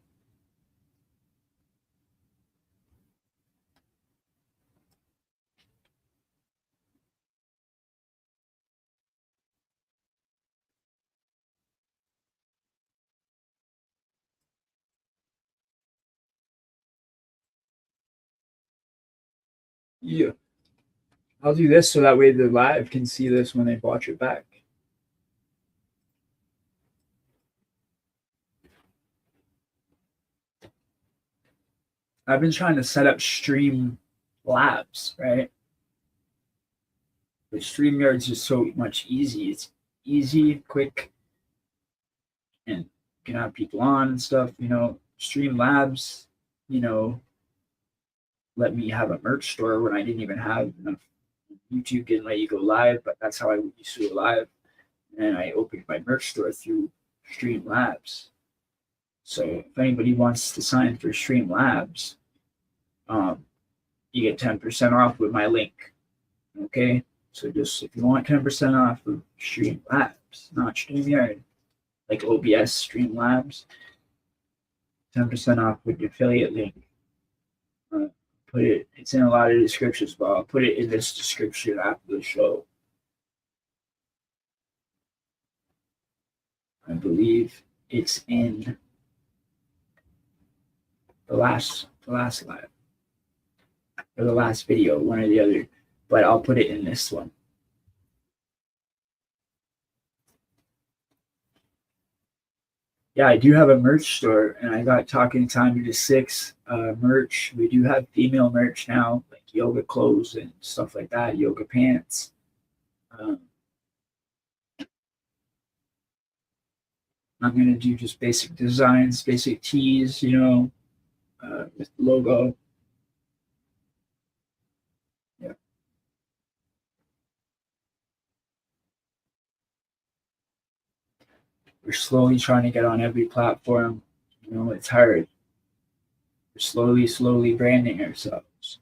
[SPEAKER 1] Yeah. I'll do this so that way the live can see this when they watch it back. I've been trying to set up stream labs, right? But StreamYard's just so much easy. It's easy, quick, and you can have people on and stuff. Stream labs, let me have a merch store when I didn't even have enough. YouTube didn't let you go live, but that's how I used to go live. and I opened my merch store through Streamlabs. So if anybody wants to sign for Streamlabs, you get 10% off with my link. Okay, so just if you want 10% off of Streamlabs, not StreamYard, like OBS Streamlabs, 10% off with the affiliate link. It's in a lot of descriptions, but I'll put it in this description after the show. I believe it's in the last live or the last video, one or the other, but I'll put it in this one. Yeah, I do have a merch store, and I got Talking Time to the 6 merch. We do have female merch now, like yoga clothes and stuff like that, yoga pants. I'm going to do just basic designs, basic tees, with logo. Yeah. We're slowly trying to get on every platform. It's hard. We're slowly branding ourselves.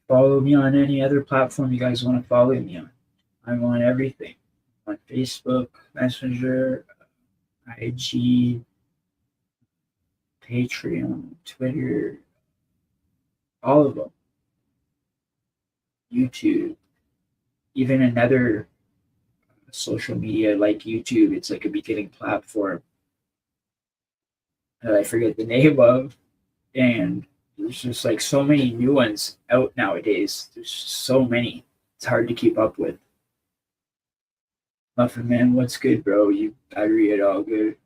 [SPEAKER 1] Follow me on any other platform you guys want to follow me on. I'm on everything. On Facebook, Messenger, IG, Patreon, Twitter, all of them. YouTube, even another social media like YouTube. It's like a beginning platform that I forget the name of, and there's just like so many new ones out nowadays. There's so many. It's hard to keep up with. Muffin Man, what's good, bro? You battery it all good?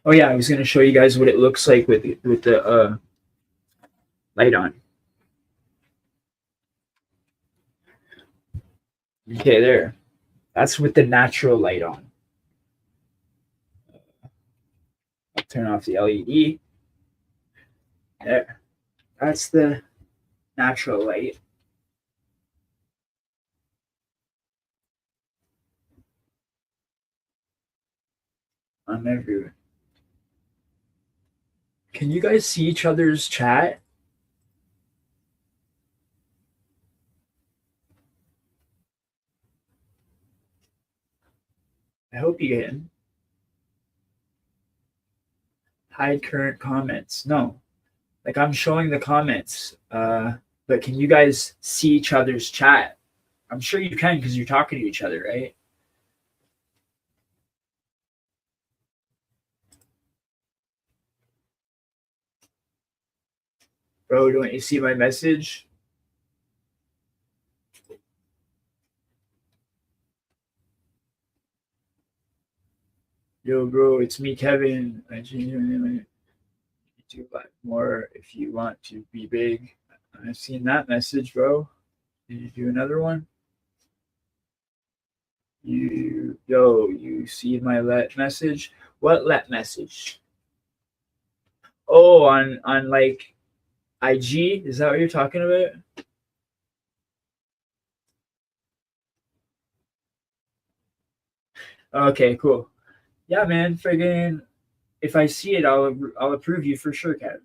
[SPEAKER 1] Oh yeah, I was gonna show you guys what it looks like with the light on. Okay, there. That's with the natural light on. I'll turn off the LED. There. That's the natural light. I'm everywhere. Can you guys see each other's chat? I hope you can. Hide current comments. No. Like I'm showing the comments. But can you guys see each other's chat? I'm sure you can because you're talking to each other, right? Bro, don't you see my message? Yo, bro, it's me, Kevin. I genuinely do like more if you want to be big. I've seen that message, bro. Did you do another one? You see my let message? What let message? Oh, on like IG? Is that what you're talking about? Okay, cool. Yeah, man, friggin' if I see it, I'll approve you for sure, Ken.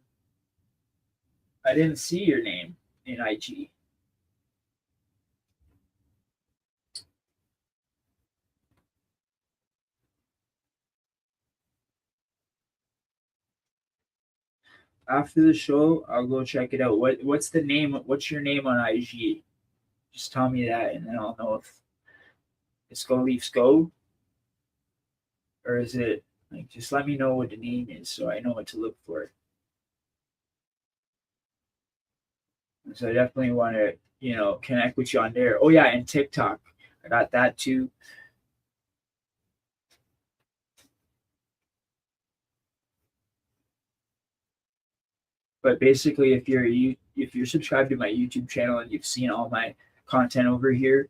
[SPEAKER 1] I didn't see your name in IG. After the show, I'll go check it out. What's the name? What's your name on IG? Just tell me that, and then I'll know if it's Go Leafs Go, or is it like just let me know what the name is so I know what to look for. So I definitely want to connect with you on there. Oh yeah, and TikTok, I got that too. But basically, if you're subscribed to my YouTube channel and you've seen all my content over here,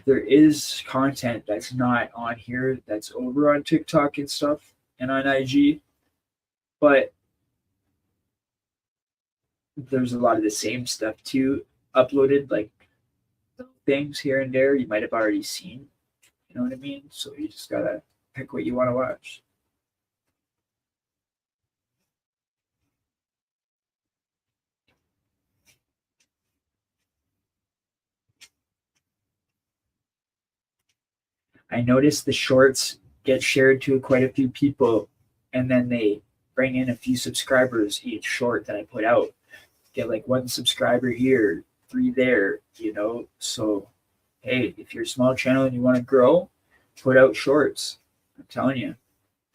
[SPEAKER 1] there is content that's not on here that's over on TikTok and stuff and on IG. But there's a lot of the same stuff too uploaded, like things here and there you might have already seen. You know what I mean? So you just gotta pick what you want to watch. I noticed the shorts get shared to quite a few people, and then they bring in a few subscribers each short that I put out. Get like one subscriber here, three there, you know. So, hey, if you're a small channel and you want to grow, put out shorts. I'm telling you,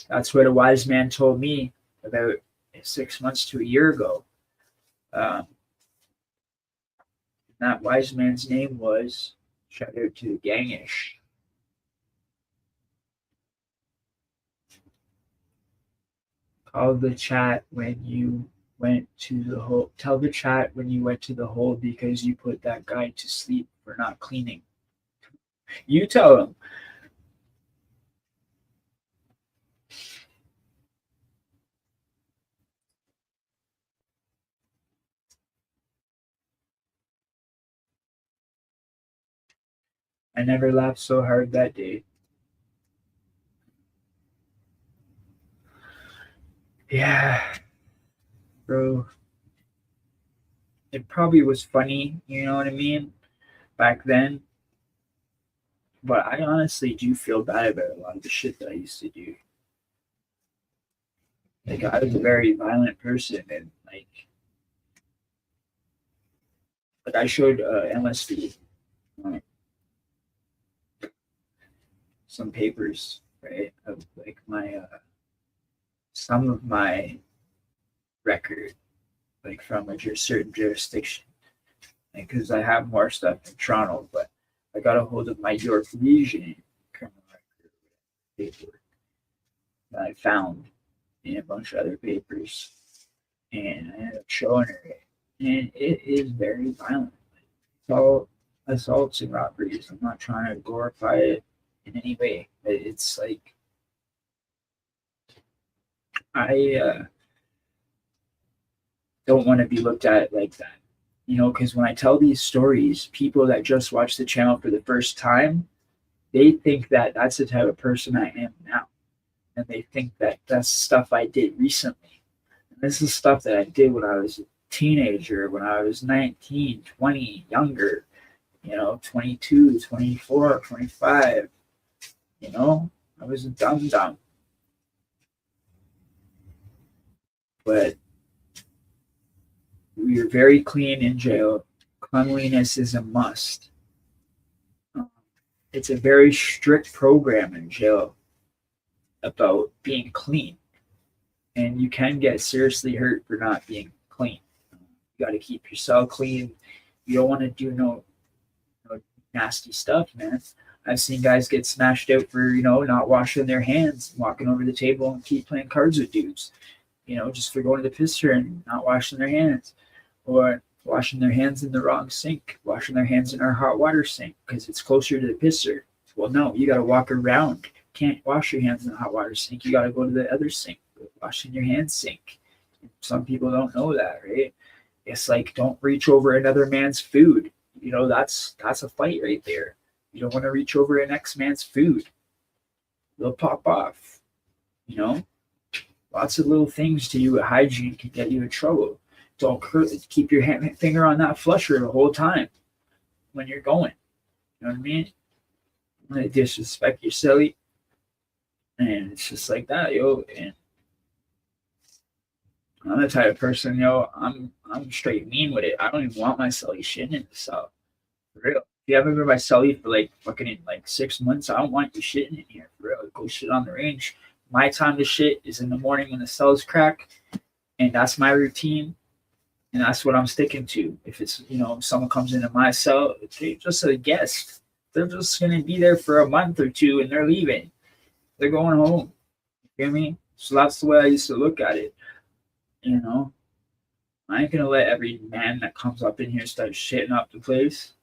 [SPEAKER 1] that's what a wise man told me about 6 months to a year ago. Um, that wise man's name was, shout out to the Gangish. Call the chat when you went to the hole. Tell the chat when you went to the hole because you put that guy to sleep for not cleaning. You tell him. I never laughed so hard that day. Yeah, bro. It probably was funny, you know what I mean, back then. But I honestly do feel bad about a lot of the shit that I used to do. Like I was a very violent person, and like I showed MSV some papers, right, of like my some of my record, like from a certain jurisdiction, because I have more stuff in Toronto, but I got a hold of my York Region criminal record paperwork that I found in a bunch of other papers, and I ended up showing her it, and it is very violent. It's all assaults and robberies. I'm not trying to glorify it in any way, but it's like I don't want to be looked at like that, you know, because when I tell these stories, people that just watch the channel for the first time, they think that that's the type of person I am now. And they think that that's stuff I did recently. And this is stuff that I did when I was a teenager, when I was 19, 20, younger, you know, 22, 24, 25, you know, I was a dumb. But we were very clean in jail. Cleanliness is a must. It's a very strict program in jail about being clean, and you can get seriously hurt for not being clean. You got to keep your cell clean. You don't want to do no nasty stuff, man. I've seen guys get smashed out for not washing their hands, walking over the table and keep playing cards with dudes. Just for going to the pisser and not washing their hands, or washing their hands in the wrong sink, washing their hands in our hot water sink because it's closer to the pisser. Well, no, you got to walk around. You can't wash your hands in the hot water sink. You got to go to the other sink, washing your hands sink. Some people don't know that, right? It's like, don't reach over another man's food. That's a fight right there. You don't want to reach over an next man's food. They'll pop off. Lots of little things to do with hygiene can get you in trouble. Don't keep your finger on that flusher the whole time when you're going. You know what I mean? When they disrespect your silly, and it's just like that, yo. And I'm the type of person, I'm straight mean with it. I don't even want my celly shitting in the cell. For real. If you haven't been my celly for like fucking 6 months, I don't want you shitting in here. For real. Go shit on the range. My time to shit is in the morning when the cells crack, and that's my routine, and that's what I'm sticking to. If it's if someone comes into my cell, they're just a guest. They're just gonna be there for a month or two, and they're leaving. They're going home. You feel me? So that's the way I used to look at it. I ain't gonna let every man that comes up in here start shitting up the place.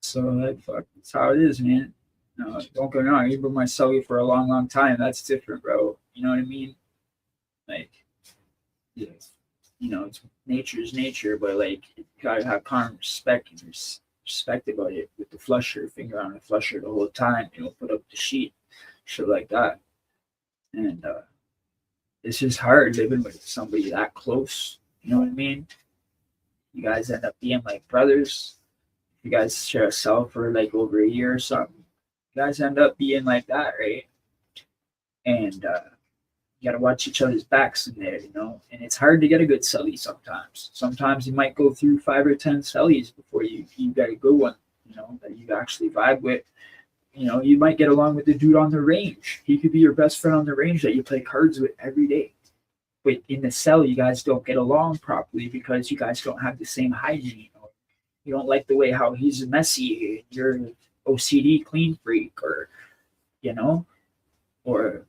[SPEAKER 1] So that's how it is, man. No, don't get me wrong. You've been my celly for a long time. That's different, bro. You know what I mean? Like, it's, you know, it's nature's nature, but like you gotta have common respect and respect about it with the flusher, finger on the flusher the whole time, you know, put up the sheet, shit like that. And it's just hard living with somebody that close. You know what I mean? You guys end up being like brothers. You guys share a cell for like over a year or something. You guys end up being like that, right? And you got to watch each other's backs in there, you know. And it's hard to get a good celly sometimes. Sometimes you might go through 5 or 10 cellies before you get a good one, you know, that you actually vibe with. You know, you might get along with the dude on the range. He could be your best friend on the range that you play cards with every day. But in the cell, you guys don't get along properly because you guys don't have the same hygiene. Or you don't like the way how he's messy. You're OCD clean freak, or you know, or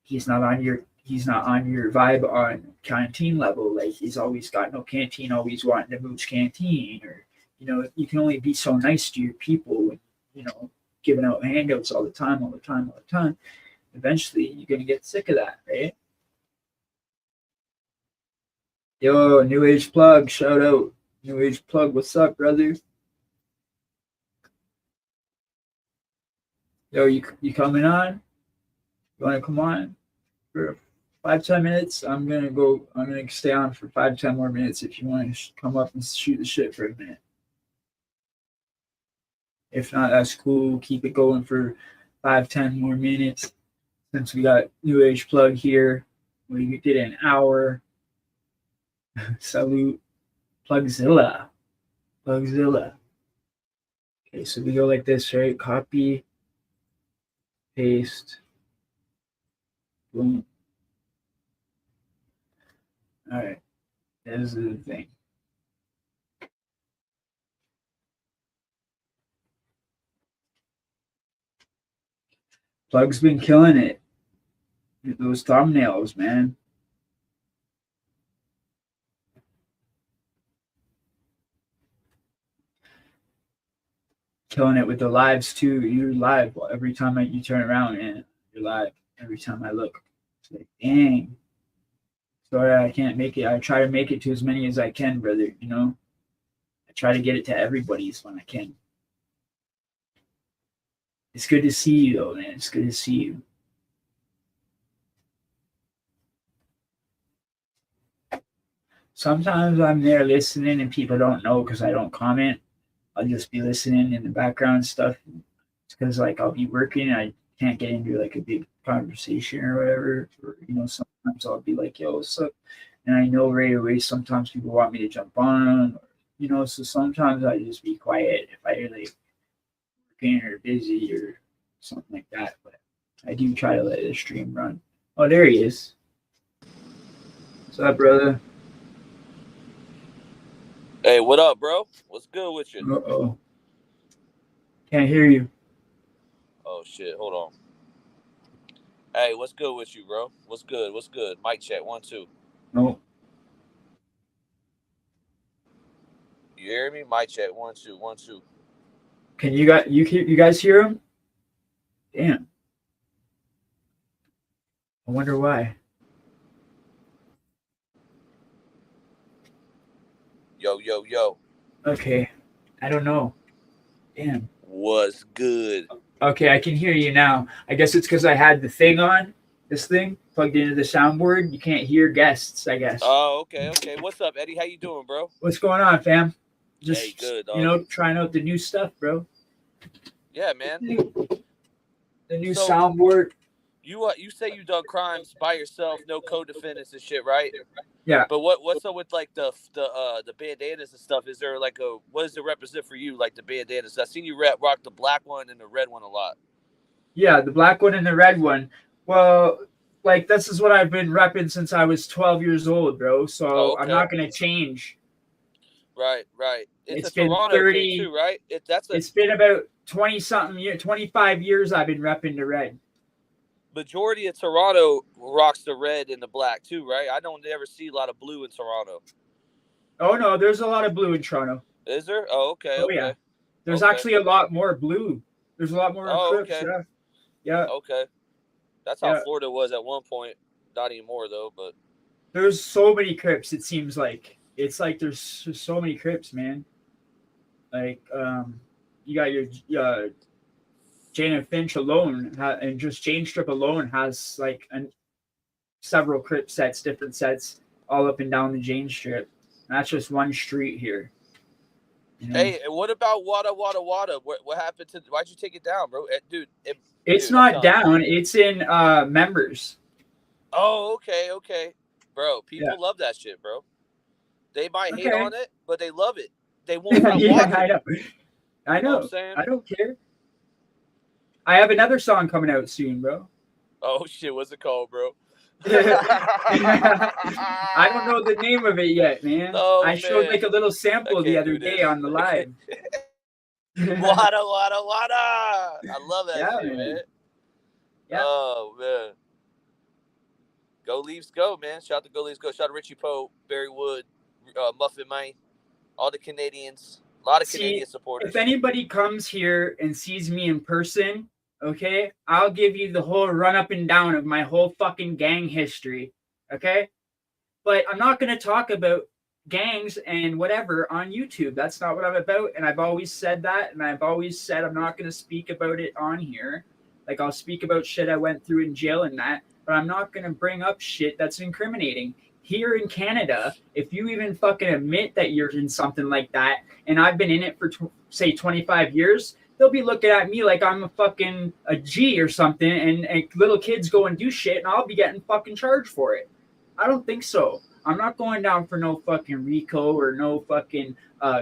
[SPEAKER 1] he's not on your vibe on canteen level. Like he's always got no canteen, always wanting to mooch canteen, or you know, you can only be so nice to your people when, you know, giving out handouts all the time. Eventually, you're gonna get sick of that, right? Yo, New Age Plug, shout out. New Age Plug, what's up, brother? Yo, you coming on? You wanna come on for 5-10 minutes? I'm gonna stay on for 5-10 more minutes if you want to come up and shoot the shit for a minute. If not, that's cool. Keep it going for 5-10 more minutes. Since we got New Age Plug here, we did an hour. Salute, Plugzilla. Okay, so we go like this, right? Copy, paste, boom. All right, this is the thing. Plug's been killing it. Those thumbnails, man. Killing it with the lives too. You're live every time you turn around, and you're live every time I look. It's like, dang. Sorry, I can't make it. I try to make it to as many as I can, brother. You know, I try to get it to everybody's when I can. It's good to see you, though, man. It's good to see you. Sometimes I'm there listening and people don't know because I don't comment. I'll just be listening in the background stuff. It's because like I'll be working and I can't get into like a big conversation or whatever. Or, you know, sometimes I'll be like, yo, what's up? And I know right away sometimes people want me to jump on, or, you know, so sometimes I just be quiet if I like working or busy or something like that. But I do try to let the stream run. Oh, there he is. What's up, brother?
[SPEAKER 2] Hey, what up, bro? What's good with you?
[SPEAKER 1] Uh-oh. Can't hear you.
[SPEAKER 2] Oh, shit. Hold on. Hey, what's good with you, bro? What's good? Mic check. 1, 2.
[SPEAKER 1] No.
[SPEAKER 2] You hear me? Mic check. 1, 2. 1, 2.
[SPEAKER 1] Can you guys hear him? Damn. I wonder why.
[SPEAKER 2] Yo.
[SPEAKER 1] Okay. I don't know. Damn.
[SPEAKER 2] What's good?
[SPEAKER 1] Okay, I can hear you now. I guess it's because I had the thing on, this thing plugged into the soundboard. You can't hear guests, I guess.
[SPEAKER 2] Oh, okay. What's up, Eddie? How you doing, bro?
[SPEAKER 1] What's going on, fam? Just,
[SPEAKER 2] hey, good, dog.
[SPEAKER 1] You know, trying out the new stuff, bro.
[SPEAKER 2] Yeah, man.
[SPEAKER 1] The new soundboard.
[SPEAKER 2] You say you done crimes by yourself, no co-defendants and shit, right?
[SPEAKER 1] Yeah.
[SPEAKER 2] But what's up with like the bandanas and stuff? Is there like what does it represent for you, like the bandanas? I've seen you rock the black one and the red one a lot.
[SPEAKER 1] Yeah, the black one and the red one. Well, like this is what I've been repping since I was 12 years old, bro. So okay. I'm not gonna change.
[SPEAKER 2] Right. It's a
[SPEAKER 1] been
[SPEAKER 2] Toronto
[SPEAKER 1] 30
[SPEAKER 2] thing too, right?
[SPEAKER 1] It's been about 20-something years, 25 years I've been repping the red.
[SPEAKER 2] Majority of Toronto rocks the red and the black too, right? I don't ever see a lot of blue in Toronto.
[SPEAKER 1] Oh no, there's a lot of blue in Toronto.
[SPEAKER 2] Is there? Oh, okay.
[SPEAKER 1] Oh yeah. There's actually a lot more blue. There's a lot more Crips.
[SPEAKER 2] Okay.
[SPEAKER 1] Yeah.
[SPEAKER 2] Okay. That's how Florida was at one point. Not anymore though, but
[SPEAKER 1] There's so many Crips. It seems like it's like there's so many Crips, man. Like you got your Jane and Finch alone, and just Jane Strip alone has like several Crip sets, different sets, all up and down the Jane Strip. And that's just one street here. You know?
[SPEAKER 2] Hey, what about Wada Wada Wada? What happened to? Why'd you take it down, bro? Dude,
[SPEAKER 1] it's not down. It's in members.
[SPEAKER 2] Oh, okay, bro. People love that shit, bro. They might hate on it, but they love it. They won't stop watching.
[SPEAKER 1] I know.
[SPEAKER 2] You know what I'm saying?
[SPEAKER 1] I don't care. I have another song coming out soon, bro.
[SPEAKER 2] Oh shit, what's it called, bro?
[SPEAKER 1] I don't know the name of it yet, man.
[SPEAKER 2] Oh,
[SPEAKER 1] I showed like a little sample the other day on the live.
[SPEAKER 2] Wada Wada Wada! I love that shit, man.
[SPEAKER 1] Yeah.
[SPEAKER 2] Oh man. Go Leafs go, man. Shout out to Go Leafs go. Shout out to Richie Poe, Barry Wood, Muffin Mine, all the Canadians. A lot of Canadian supporters.
[SPEAKER 1] If anybody comes here and sees me in person, okay, I'll give you the whole run up and down of my whole fucking gang history, okay? But I'm not going to talk about gangs and whatever on YouTube. That's not what I'm about, and I've always said that, and I've always said I'm not going to speak about it on here. Like, I'll speak about shit I went through in jail and that, but I'm not going to bring up shit that's incriminating. Here in Canada, if you even fucking admit that you're in something like that, and I've been in it for, say, 25 years, they'll be looking at me like I'm a G or something, and little kids go and do shit, and I'll be getting fucking charged for it. I don't think so. I'm not going down for no fucking RICO or no fucking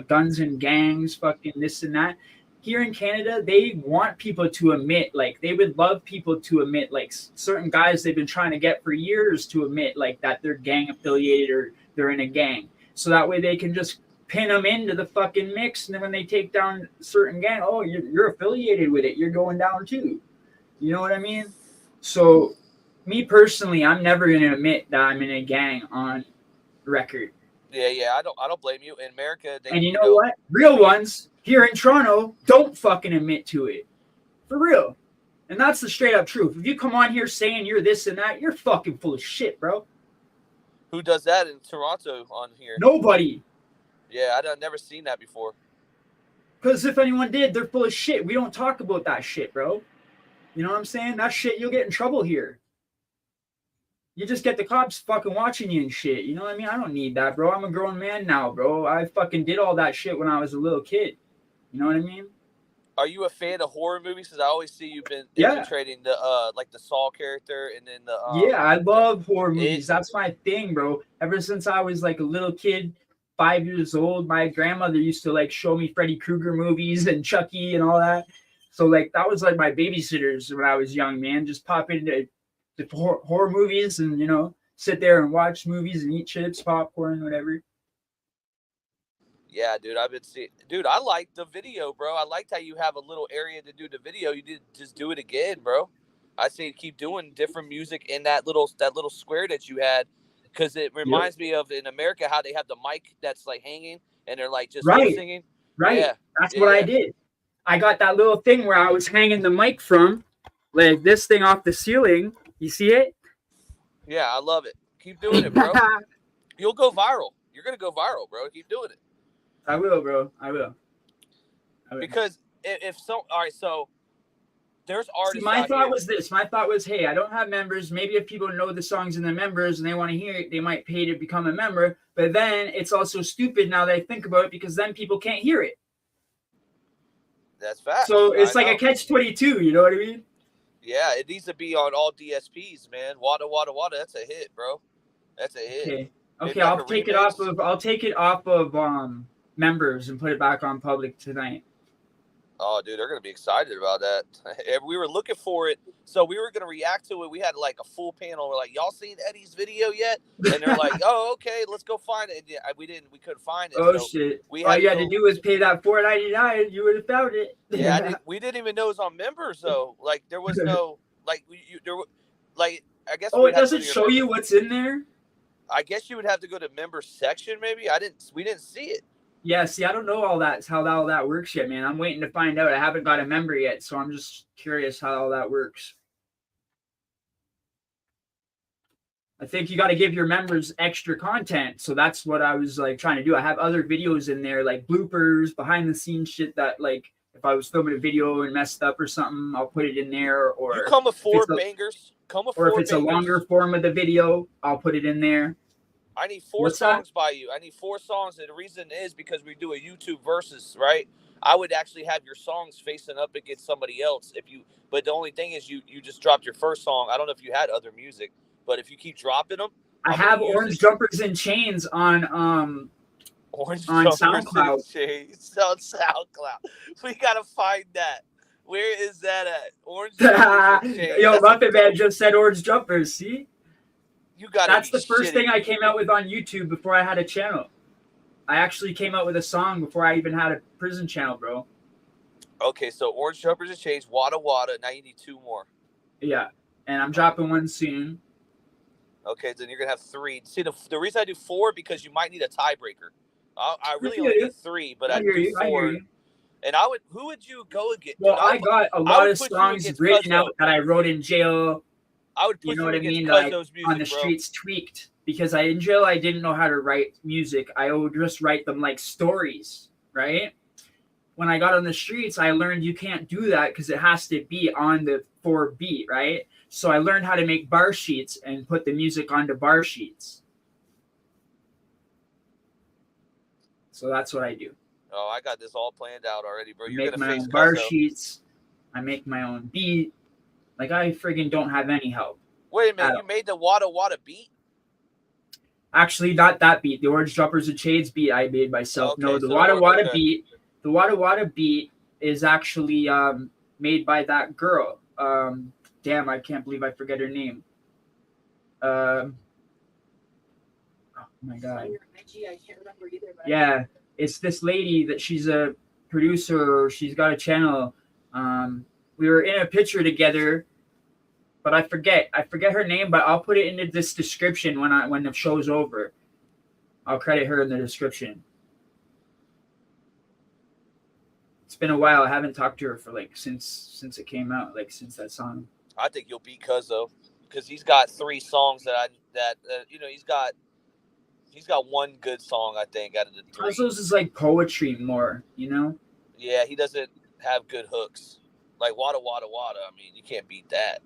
[SPEAKER 1] guns and gangs, fucking this and that. Here in Canada, they want people to admit, like, they would love people to admit, like, certain guys they've been trying to get for years to admit, like, that they're gang affiliated or they're in a gang. So that way they can just pin them into the fucking mix. And then when they take down certain gang, oh, you're affiliated with it. You're going down too. You know what I mean? So me personally, I'm never going to admit that I'm in a gang on record.
[SPEAKER 2] Yeah. I don't blame you. In America,
[SPEAKER 1] and you know what? Real ones here in Toronto don't fucking admit to it. For real. And that's the straight up truth. If you come on here saying you're this and that, you're fucking full of shit, bro.
[SPEAKER 2] Who does that in Toronto on here?
[SPEAKER 1] Nobody.
[SPEAKER 2] Yeah, I've never seen that before.
[SPEAKER 1] Because if anyone did, they're full of shit. We don't talk about that shit, bro. You know what I'm saying? That shit, you'll get in trouble here. You just get the cops fucking watching you and shit. You know what I mean? I don't need that, bro. I'm a grown man now, bro. I fucking did all that shit when I was a little kid. You know what I mean?
[SPEAKER 2] Are you a fan of horror movies? Because I always see you've been infiltrating the like the Saw character and then the
[SPEAKER 1] yeah, I love horror movies. That's my thing, bro. Ever since I was like a little kid, 5 years old, my grandmother used to like show me Freddy Krueger movies and Chucky and all that. So like that was like my babysitters when I was young, man. Just pop into the horror movies and, you know, sit there and watch movies and eat chips, popcorn, whatever.
[SPEAKER 2] Yeah, dude, I've been seeing. Dude, I like the video, bro. I liked how you have a little area to do the video. You did just do it again, bro. I say keep doing different music in that little square that you had, because it reminds me of in America how they have the mic that's like hanging and they're like just singing.
[SPEAKER 1] Right. Yeah. That's what I did. I got that little thing where I was hanging the mic from, like this thing off the ceiling. You see it?
[SPEAKER 2] Yeah, I love it. Keep doing it, bro. You'll go viral. You're gonna go viral, bro. Keep doing it.
[SPEAKER 1] I will, bro. I will.
[SPEAKER 2] Because if so, all right. So there's artists.
[SPEAKER 1] See, my thought was this. My thought was, hey, I don't have members. Maybe if people know the songs and the members and they want to hear it, they might pay to become a member. But then it's also stupid now that I think about it, because then people can't hear it.
[SPEAKER 2] That's fact.
[SPEAKER 1] So it's like a catch-22. You know what I mean?
[SPEAKER 2] Yeah, it needs to be on all DSPs, man. Wada Wada Wada. That's a hit, bro. That's a hit.
[SPEAKER 1] Okay. I'll take it off of. I'll take it off of members and put it back on public tonight.
[SPEAKER 2] Oh, dude, they're gonna be excited about that. We were looking for it, so we were gonna react to it. We had like a full panel. We're like, "Y'all seen Eddie's video yet?" And they're like, "Oh, okay, let's go find it." And we didn't. We couldn't find it.
[SPEAKER 1] Oh, so shit! All you had to do was pay that $4.99. You would have found it.
[SPEAKER 2] Yeah, we didn't even know it was on members though. Like there was no I guess.
[SPEAKER 1] Oh, it doesn't show you what's in there.
[SPEAKER 2] I guess you would have to go to member section. Maybe we didn't see it.
[SPEAKER 1] Yeah, see, I don't know all that works yet, man. I'm waiting to find out. I haven't got a member yet, so I'm just curious how all that works. I think you got to give your members extra content. So that's what I was like trying to do. I have other videos in there, like bloopers, behind the scenes shit that like if I was filming a video and messed up or something, I'll put it in there. Or
[SPEAKER 2] You come with four bangers. Come with
[SPEAKER 1] or if
[SPEAKER 2] four
[SPEAKER 1] it's
[SPEAKER 2] bangers.
[SPEAKER 1] a longer form of the video, I'll put it in there.
[SPEAKER 2] I need four songs by you. I need 4 songs, and the reason is because we do a YouTube versus, right? I would actually have your songs facing up against somebody else if you. But the only thing is, you just dropped your first song. I don't know if you had other music, but if you keep dropping them,
[SPEAKER 1] I have Orange Jumpers and Chains on
[SPEAKER 2] Orange
[SPEAKER 1] on
[SPEAKER 2] Jumpers
[SPEAKER 1] SoundCloud.
[SPEAKER 2] and Chains on SoundCloud. We gotta find that. Where is that at? Orange Jumpers and Chains.
[SPEAKER 1] Yo, Muffin Man just said Orange Jumpers. See.
[SPEAKER 2] You got.
[SPEAKER 1] That's the first thing I came out with on YouTube before I had a channel. I actually came out with a song before I even had a prison channel, bro.
[SPEAKER 2] Okay, so Orange Jumpers and Chains, Wada Wada. Now you need 2 more.
[SPEAKER 1] Yeah, and I'm dropping one soon.
[SPEAKER 2] Okay, then you're gonna have 3. See, the reason I do 4 because you might need a tiebreaker. I really only need 3, but I do 4. And who would you go against?
[SPEAKER 1] Well, I got a lot of songs written out that I wrote in jail.
[SPEAKER 2] I would put
[SPEAKER 1] you know what I mean,
[SPEAKER 2] like
[SPEAKER 1] music, on the streets, tweaked, because in jail I didn't know how to write music. I would just write them like stories, right? When I got on the streets, I learned you can't do that because it has to be on the 4 beat, right? So I learned how to make bar sheets and put the music onto bar sheets. So that's what I do.
[SPEAKER 2] Oh, I got this all planned out already, bro. You're
[SPEAKER 1] make my own bar sheets. I make my own beat. Like, I friggin' don't have any help.
[SPEAKER 2] Wait a minute, you made the Wada Wada beat?
[SPEAKER 1] Actually, not that beat. The Orange Jumpers and Chains beat I made myself. Okay, no, the Wada Wada beat. The Wada Wada beat is actually made by that girl. Damn, I can't believe I forget her name. Oh my god.
[SPEAKER 3] I can't remember either.
[SPEAKER 1] Yeah, it's this lady that she's a producer. She's got a channel. We were in a picture together, but I forget her name, but I'll put it in this description when the show's over. I'll credit her in the description. It's been a while. I haven't talked to her for like since it came out, like since that song.
[SPEAKER 2] I think you'll beat Cuzzo because he's got 3 songs that he's got 1 good song, I think, out of the 3.
[SPEAKER 1] Cuzzo's is like poetry more, you know?
[SPEAKER 2] Yeah, he doesn't have good hooks. Like Wada Wada Wada, I mean, you can't beat that.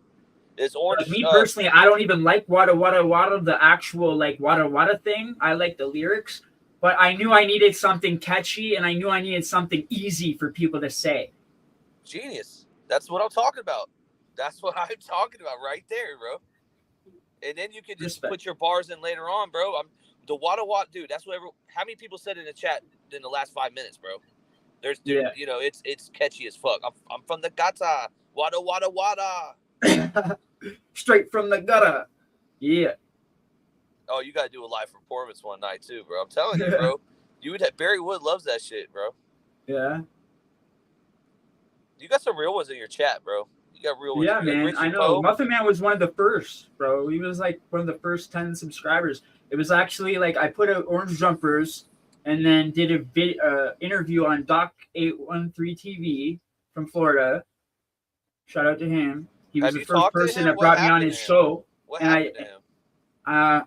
[SPEAKER 2] It's Orange.
[SPEAKER 1] Me personally, I don't even like Wada Wada Wada, the actual like Wada Wada thing. I like the lyrics, but I knew I needed something catchy, and I knew I needed something easy for people to say.
[SPEAKER 2] Genius. That's what I'm talking about. That's what I'm talking about right there, bro. And then you can just put your bars in later on, bro. The Wada Wada, dude. That's what. How many people said in the chat in the last 5 minutes, bro? There's, dude, you know, it's catchy as fuck. I'm from the gutter. Wada Wada Wada.
[SPEAKER 1] Straight from the gutter. Yeah.
[SPEAKER 2] Oh, you gotta do a live performance one night too, bro. I'm telling you, bro. Barry Wood loves that shit, bro.
[SPEAKER 1] Yeah.
[SPEAKER 2] You got some real ones in your chat, bro. You got real ones.
[SPEAKER 1] Yeah, man. I know. Poe. Muffin Man was one of the first, bro. He was like one of the first 10 subscribers. It was actually like I put out Orange Jumpers and then did a interview on Doc 813 TV from Florida. Shout out to him. He was the first person that brought me on his show.
[SPEAKER 2] What happened to him?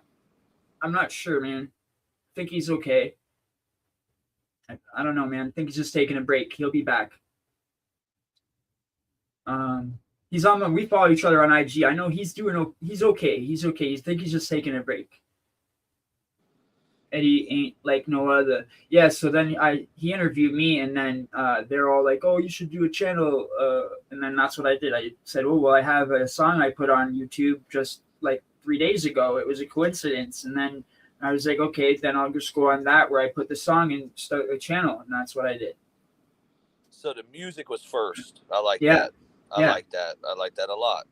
[SPEAKER 1] I'm not sure, man. I think he's okay. I don't know, man. I think he's just taking a break. He'll be back. He's on we follow each other on IG. I know he's okay. He's okay. I think he's just taking a break. And he ain't like no other. Yeah, so then he interviewed me, and then they're all like, oh, you should do a channel. And then that's what I did. I said, oh, well, I have a song I put on YouTube just like 3 days ago. It was a coincidence. And then I was like, okay, then I'll just go on that where I put the song and start a channel. And that's what I did.
[SPEAKER 2] So the music was first. I like that. I like that. I like that a lot.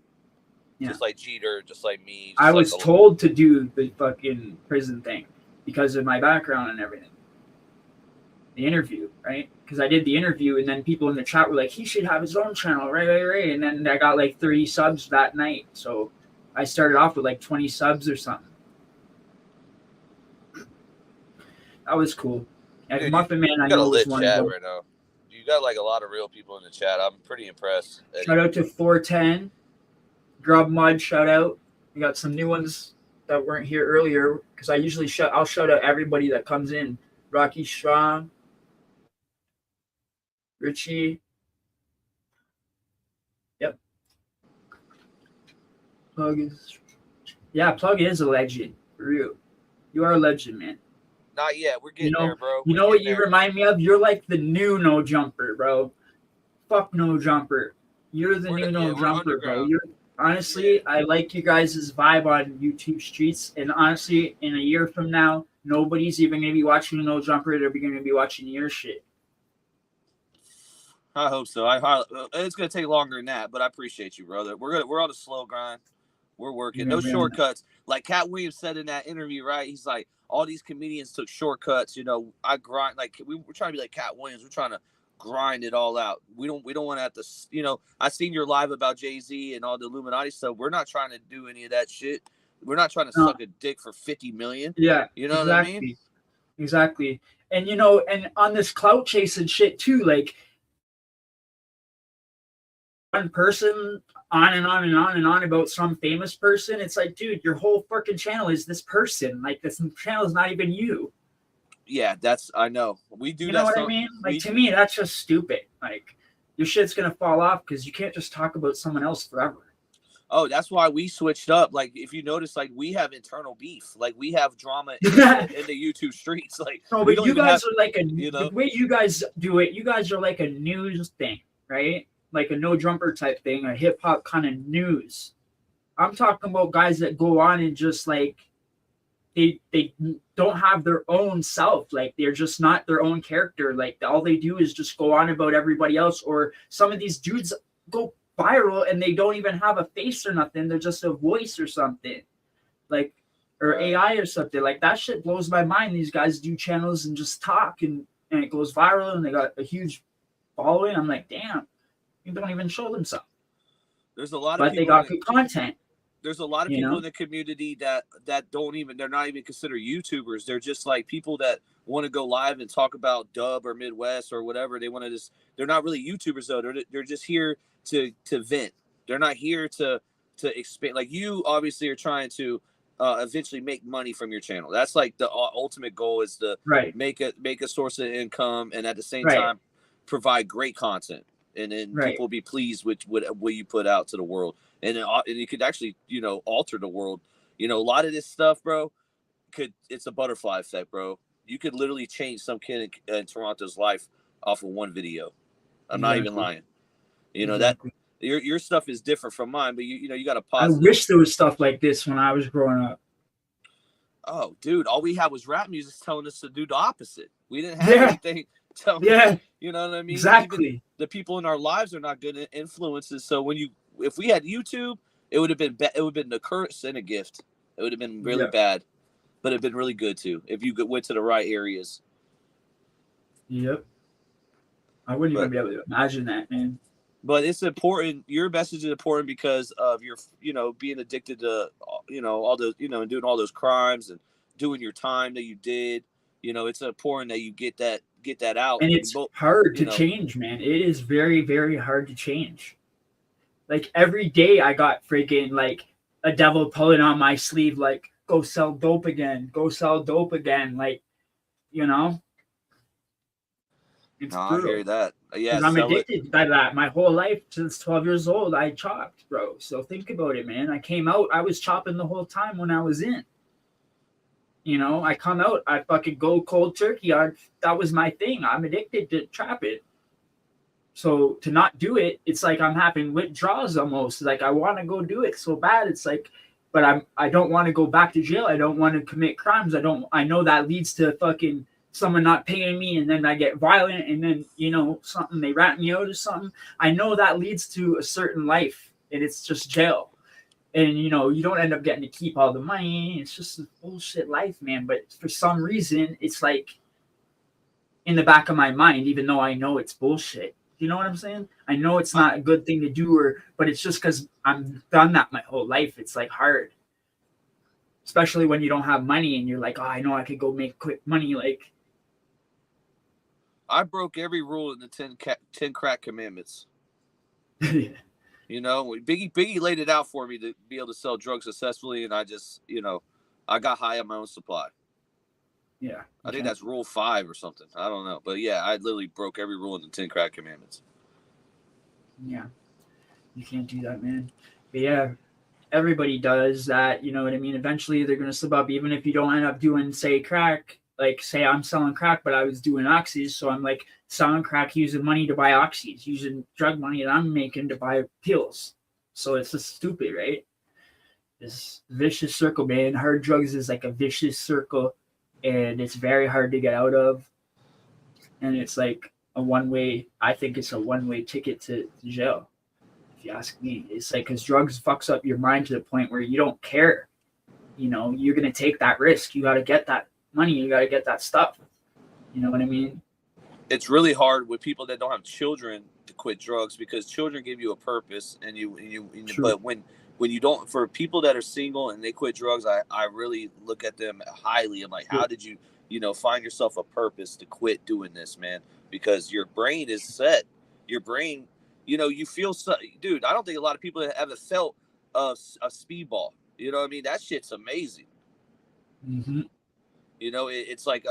[SPEAKER 2] Yeah. Just like Jeter, just like me.
[SPEAKER 1] I was told to do the fucking prison thing because of my background and everything. The interview, right? Because I did the interview, and then people in the chat were like, he should have his own channel, right? And then I got like 30 subs that night. So I started off with like 20 subs or something. That was cool. Yeah, dude, Muffin Man, I know was one of them.
[SPEAKER 2] Right now. You got like a lot of real people in the chat. I'm pretty impressed.
[SPEAKER 1] Shout out to 410. Grub Mud, shout out. We got some new ones that weren't here earlier, because I usually I'll shout out everybody that comes in. Rocky Strong, Richie. Yep. Plug is a legend for real. You are a legend, man.
[SPEAKER 2] Not yet. We're getting there, bro.
[SPEAKER 1] You know what you remind me of? You're like the new No Jumper, bro. Fuck No Jumper. You're the new No Jumper, bro. Honestly, I like you guys' vibe on YouTube streets, and honestly, in a year from now, nobody's even gonna be watching No Jumper. They're gonna be watching your shit.
[SPEAKER 2] I hope so. It's gonna take longer than that, but I appreciate you, brother. We're on a slow grind. We're working. No shortcuts. Like Cat Williams said in that interview, right? He's like, all these comedians took shortcuts. You know, I grind. Like we're trying to be like Cat Williams. We're trying to grind it all out. We don't want to have to. You know, I seen your live about Jay-Z and all the Illuminati stuff. We're not trying to do any of that shit. We're not trying to suck a dick for 50 million.
[SPEAKER 1] Yeah,
[SPEAKER 2] you know what I mean?
[SPEAKER 1] Exactly. And you know, and on this clout chasing shit too, like one person on and on and on and on about some famous person. It's like, dude, your whole fucking channel is this person. Like, this channel is not even you.
[SPEAKER 2] Yeah, I know. We do that.
[SPEAKER 1] You know what I mean? Like, to me, that's just stupid. Like, your shit's gonna fall off because you can't just talk about someone else forever.
[SPEAKER 2] Oh, that's why we switched up. Like, if you notice, like, we have internal beef. Like, we have drama in the YouTube streets. Like,
[SPEAKER 1] no, but you guys are like the way you guys do it. You guys are like a news thing, right? Like a No Jumper type thing, a hip hop kind of news. I'm talking about guys that go on and just like they don't have their own self. Like they're just not their own character. Like all they do is just go on about everybody else. Or some of these dudes go viral and they don't even have a face or nothing. They're just a voice or something. Like or AI or something. Like that shit blows my mind. These guys do channels and just talk and it goes viral and they got a huge following. I'm like, damn. You don't even show themselves.
[SPEAKER 2] There's a lot
[SPEAKER 1] of people, but they got good content.
[SPEAKER 2] There's a lot of people in the community that they're not even considered YouTubers. They're just like people that want to go live and talk about dub or Midwest or whatever. They want to just, they're not really YouTubers though. They're just here to vent. They're not here to expand. Like you obviously are trying to eventually make money from your channel. That's like the ultimate goal is to make a source of income and at the same time provide great content. And then people will be pleased with what you put out to the world. And you could actually, you know, alter the world. You know, a lot of this stuff, bro, it's a butterfly effect, bro. You could literally change some kid in Toronto's life off of one video. I'm not even lying. You know, that your stuff is different from mine, but you know, you got a positive.
[SPEAKER 1] I wish there was stuff like this when I was growing up.
[SPEAKER 2] Oh, dude, all we had was rap music telling us to do the opposite. We didn't have anything. You know what I mean?
[SPEAKER 1] Exactly.
[SPEAKER 2] Even the people in our lives are not good influences. So if we had YouTube, it would have been the curse and a gift. It would have been really bad, but it'd been really good too if you went to the right areas.
[SPEAKER 1] Yep. I wouldn't even be able to imagine that, man.
[SPEAKER 2] But it's important. Your message is important because of your, you know, being addicted to, you know, all those, you know, and doing all those crimes and doing your time that you did. You know, it's important that you get that out.
[SPEAKER 1] And it's hard to change, man. It is very, very hard to change. Like every day I got freaking like a devil pulling on my sleeve, like go sell dope again, like, you know. It's
[SPEAKER 2] I hear that. Yeah,
[SPEAKER 1] I'm addicted by that. My whole life since 12 years old, I chopped, bro. So think about it, man. I came out, I was chopping the whole time when I was in. You know, I come out, I fucking go cold turkey. That was my thing. I'm addicted to trapping. So to not do it, it's like I'm having withdrawals almost. Like I want to go do it so bad. It's like, but I don't want to go back to jail. I don't want to commit crimes. I know that leads to fucking someone not paying me and then I get violent and then, you know, something, they rat me out or something. I know that leads to a certain life and it's just jail. And, you know, you don't end up getting to keep all the money. It's just a bullshit life, man. But for some reason, it's like in the back of my mind, even though I know it's bullshit. You know what I'm saying? I know it's not a good thing to do, but it's just because I've done that my whole life. It's like hard. Especially when you don't have money and you're like, oh, I know I could go make quick money. Like,
[SPEAKER 2] I broke every rule in the 10 crack commandments. You know, Biggie laid it out for me to be able to sell drugs successfully, and I just, you know, I got high on my own supply.
[SPEAKER 1] Yeah.
[SPEAKER 2] I think that's rule 5 or something. I don't know. But yeah, I literally broke every rule in the 10 crack commandments.
[SPEAKER 1] Yeah. You can't do that, man. But yeah, everybody does that. You know what I mean? Eventually they're going to slip up, even if you don't end up doing, say, crack. Like, say I'm selling crack, but I was doing oxys. So I'm like selling crack, using money to buy oxys, using drug money that I'm making to buy pills. So it's just stupid, right? This vicious circle, man. Hard drugs is like a vicious circle, and it's very hard to get out of. And it's like a one-way. I think it's a one-way ticket to jail. If you ask me, it's like because drugs fucks up your mind to the point where you don't care. You know, you're gonna take that risk. You got to get that money. You got to get that stuff. You know what I mean?
[SPEAKER 2] It's really hard with people that don't have children to quit drugs because children give you a purpose, and but when you don't, for people that are single and they quit drugs, I really look at them highly. I'm like, how did you find yourself a purpose to quit doing this, man? Because your brain is set. Your brain, you feel so, dude. I don't think a lot of people have ever felt a speedball. You know what I mean? That shit's amazing.
[SPEAKER 1] Mm-hmm.
[SPEAKER 2] It's like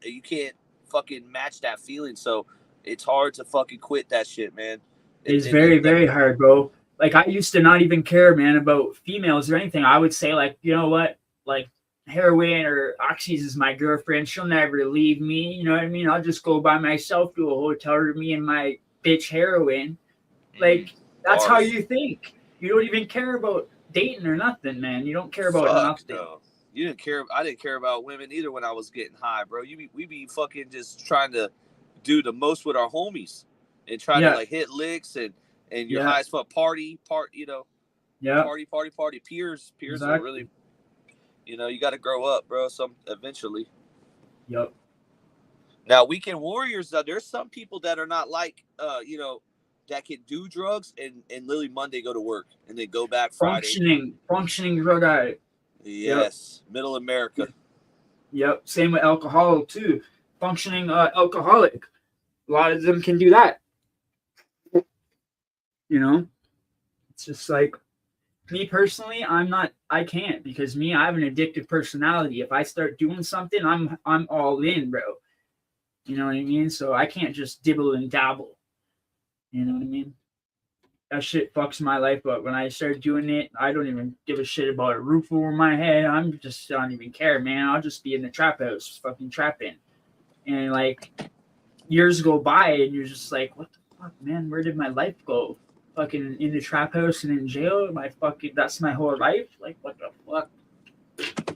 [SPEAKER 2] you can't fucking match that feeling. So it's hard to fucking quit that shit, man.
[SPEAKER 1] It's very, very hard, bro. Like, I used to not even care, man, about females or anything. I would say, like, you know what? Like, heroin or oxys is my girlfriend. She'll never leave me. You know what I mean? I'll just go by myself to a hotel room, me and my bitch heroin. Like, that's how you think. You don't even care about dating or nothing, man. You don't care about nothing.
[SPEAKER 2] No. You didn't care. I didn't care about women either when I was getting high, bro. We be fucking just trying to do the most with our homies and try to like hit licks and your high as fuck party.
[SPEAKER 1] Yeah.
[SPEAKER 2] Party. Peers
[SPEAKER 1] exactly.
[SPEAKER 2] Are really, you got to grow up, bro. Eventually.
[SPEAKER 1] Yep.
[SPEAKER 2] Now, weekend warriors, there's some people that are not like, that can do drugs and literally Monday go to work and then go back Friday.
[SPEAKER 1] Functioning drug addict.
[SPEAKER 2] Yes. Yep. Middle America.
[SPEAKER 1] Yep. Same with alcohol too. Functioning alcoholic. A lot of them can do that. It's just like, me personally, I can't, because I have an addictive personality. If I start doing something, I'm all in, bro. You know what I mean? So I can't just dibble and dabble. You know what I mean? That shit fucks my life up. When I start doing it, I don't even give a shit about a roof over my head. I don't even care, man. I'll just be in the trap house, fucking trapping. And like, years go by and you're just like, what the fuck, man? Where did my life go? Fucking in the trap house and in jail? That's my whole life? Like, what the fuck? I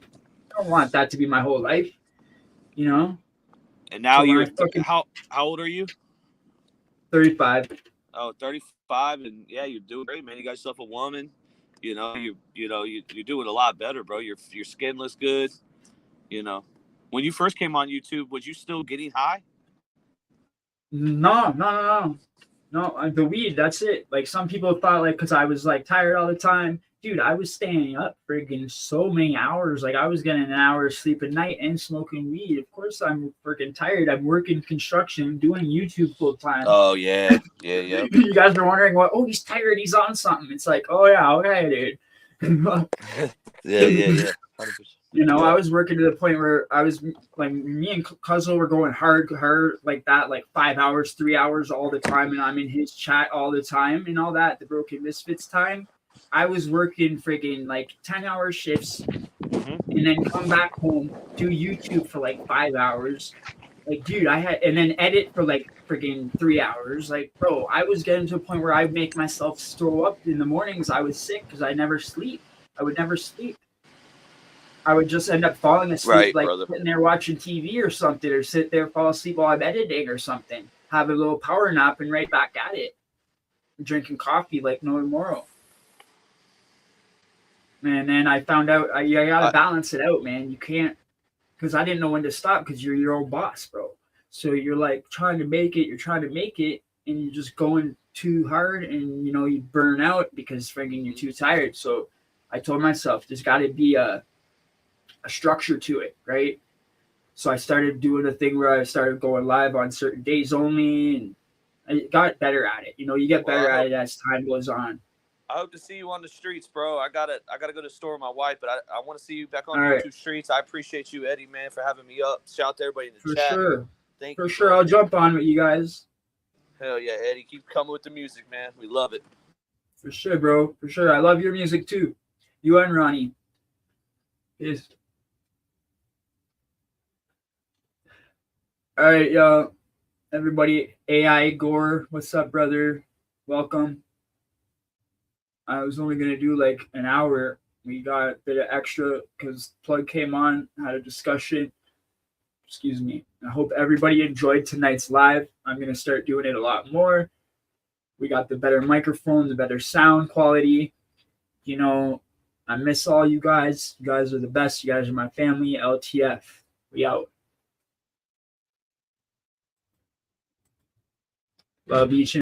[SPEAKER 1] don't want that to be my whole life. And
[SPEAKER 2] now you're how old are you?
[SPEAKER 1] 35.
[SPEAKER 2] Oh, 35, and yeah, you're doing great, man. You got yourself a woman. You're doing a lot better, bro. Your skin looks good. When you first came on YouTube, was you still getting high?
[SPEAKER 1] No. The weed, that's it. Like, some people thought, like, because I was like tired all the time. Dude, I was staying up friggin' so many hours. Like, I was getting an hour of sleep at night and smoking weed. Of course, I'm freaking tired. I'm working construction, doing YouTube full time.
[SPEAKER 2] Oh, yeah.
[SPEAKER 1] You guys are wondering what? Oh, he's tired. He's on something. It's like, oh, yeah, okay, dude.
[SPEAKER 2] Yeah. 100%.
[SPEAKER 1] I was working to the point where I was like, me and Cuzzo were going hard like that, like 5 hours, 3 hours all the time. And I'm in his chat all the time and all that, the Broken Misfits time. I was working friggin' like 10-hour shifts and then come back home, do YouTube for like 5 hours. Like, dude, and then edit for like friggin' 3 hours. Like, bro, I was getting to a point where I'd make myself throw up in the mornings. I was sick because I never sleep. I would never sleep. I would just end up falling asleep, sitting there watching TV or something, or sit there, fall asleep while I'm editing or something. Have a little power nap and right back at it. Drinking coffee like no tomorrow. And then I found out you gotta balance it out, man. You can't, because I didn't know when to stop, because you're your own boss, bro. So you're like trying to make it, and you're just going too hard, and you burn out because friggin' you're too tired. So I told myself there's got to be a structure to it, right? So I started doing a thing where I started going live on certain days only, and I got better at it. You get better at it as time goes on.
[SPEAKER 2] I hope to see you on the streets, bro. I gotta go to the store with my wife, but I want to see you back on
[SPEAKER 1] All right.
[SPEAKER 2] YouTube streets. I appreciate you, Eddie, man, for having me up. Shout out to everybody in the
[SPEAKER 1] For
[SPEAKER 2] chat.
[SPEAKER 1] sure.
[SPEAKER 2] Thank
[SPEAKER 1] For
[SPEAKER 2] you,
[SPEAKER 1] sure.
[SPEAKER 2] bro.
[SPEAKER 1] I'll jump on with you guys.
[SPEAKER 2] Hell yeah, Eddie. Keep coming with the music, man. We love it.
[SPEAKER 1] For sure, bro. For sure. I love your music too. You and Ronnie. Peace. All right, y'all. Everybody, AI Gore, what's up, brother? Welcome. I was only going to do like an hour. We got a bit of extra because Plug came on, had a discussion. Excuse me. I hope everybody enjoyed tonight's live. I'm going to start doing it a lot more. We got the better microphone, the better sound quality. You know, I miss all you guys. You guys are the best. You guys are my family. LTF. We out. Love each and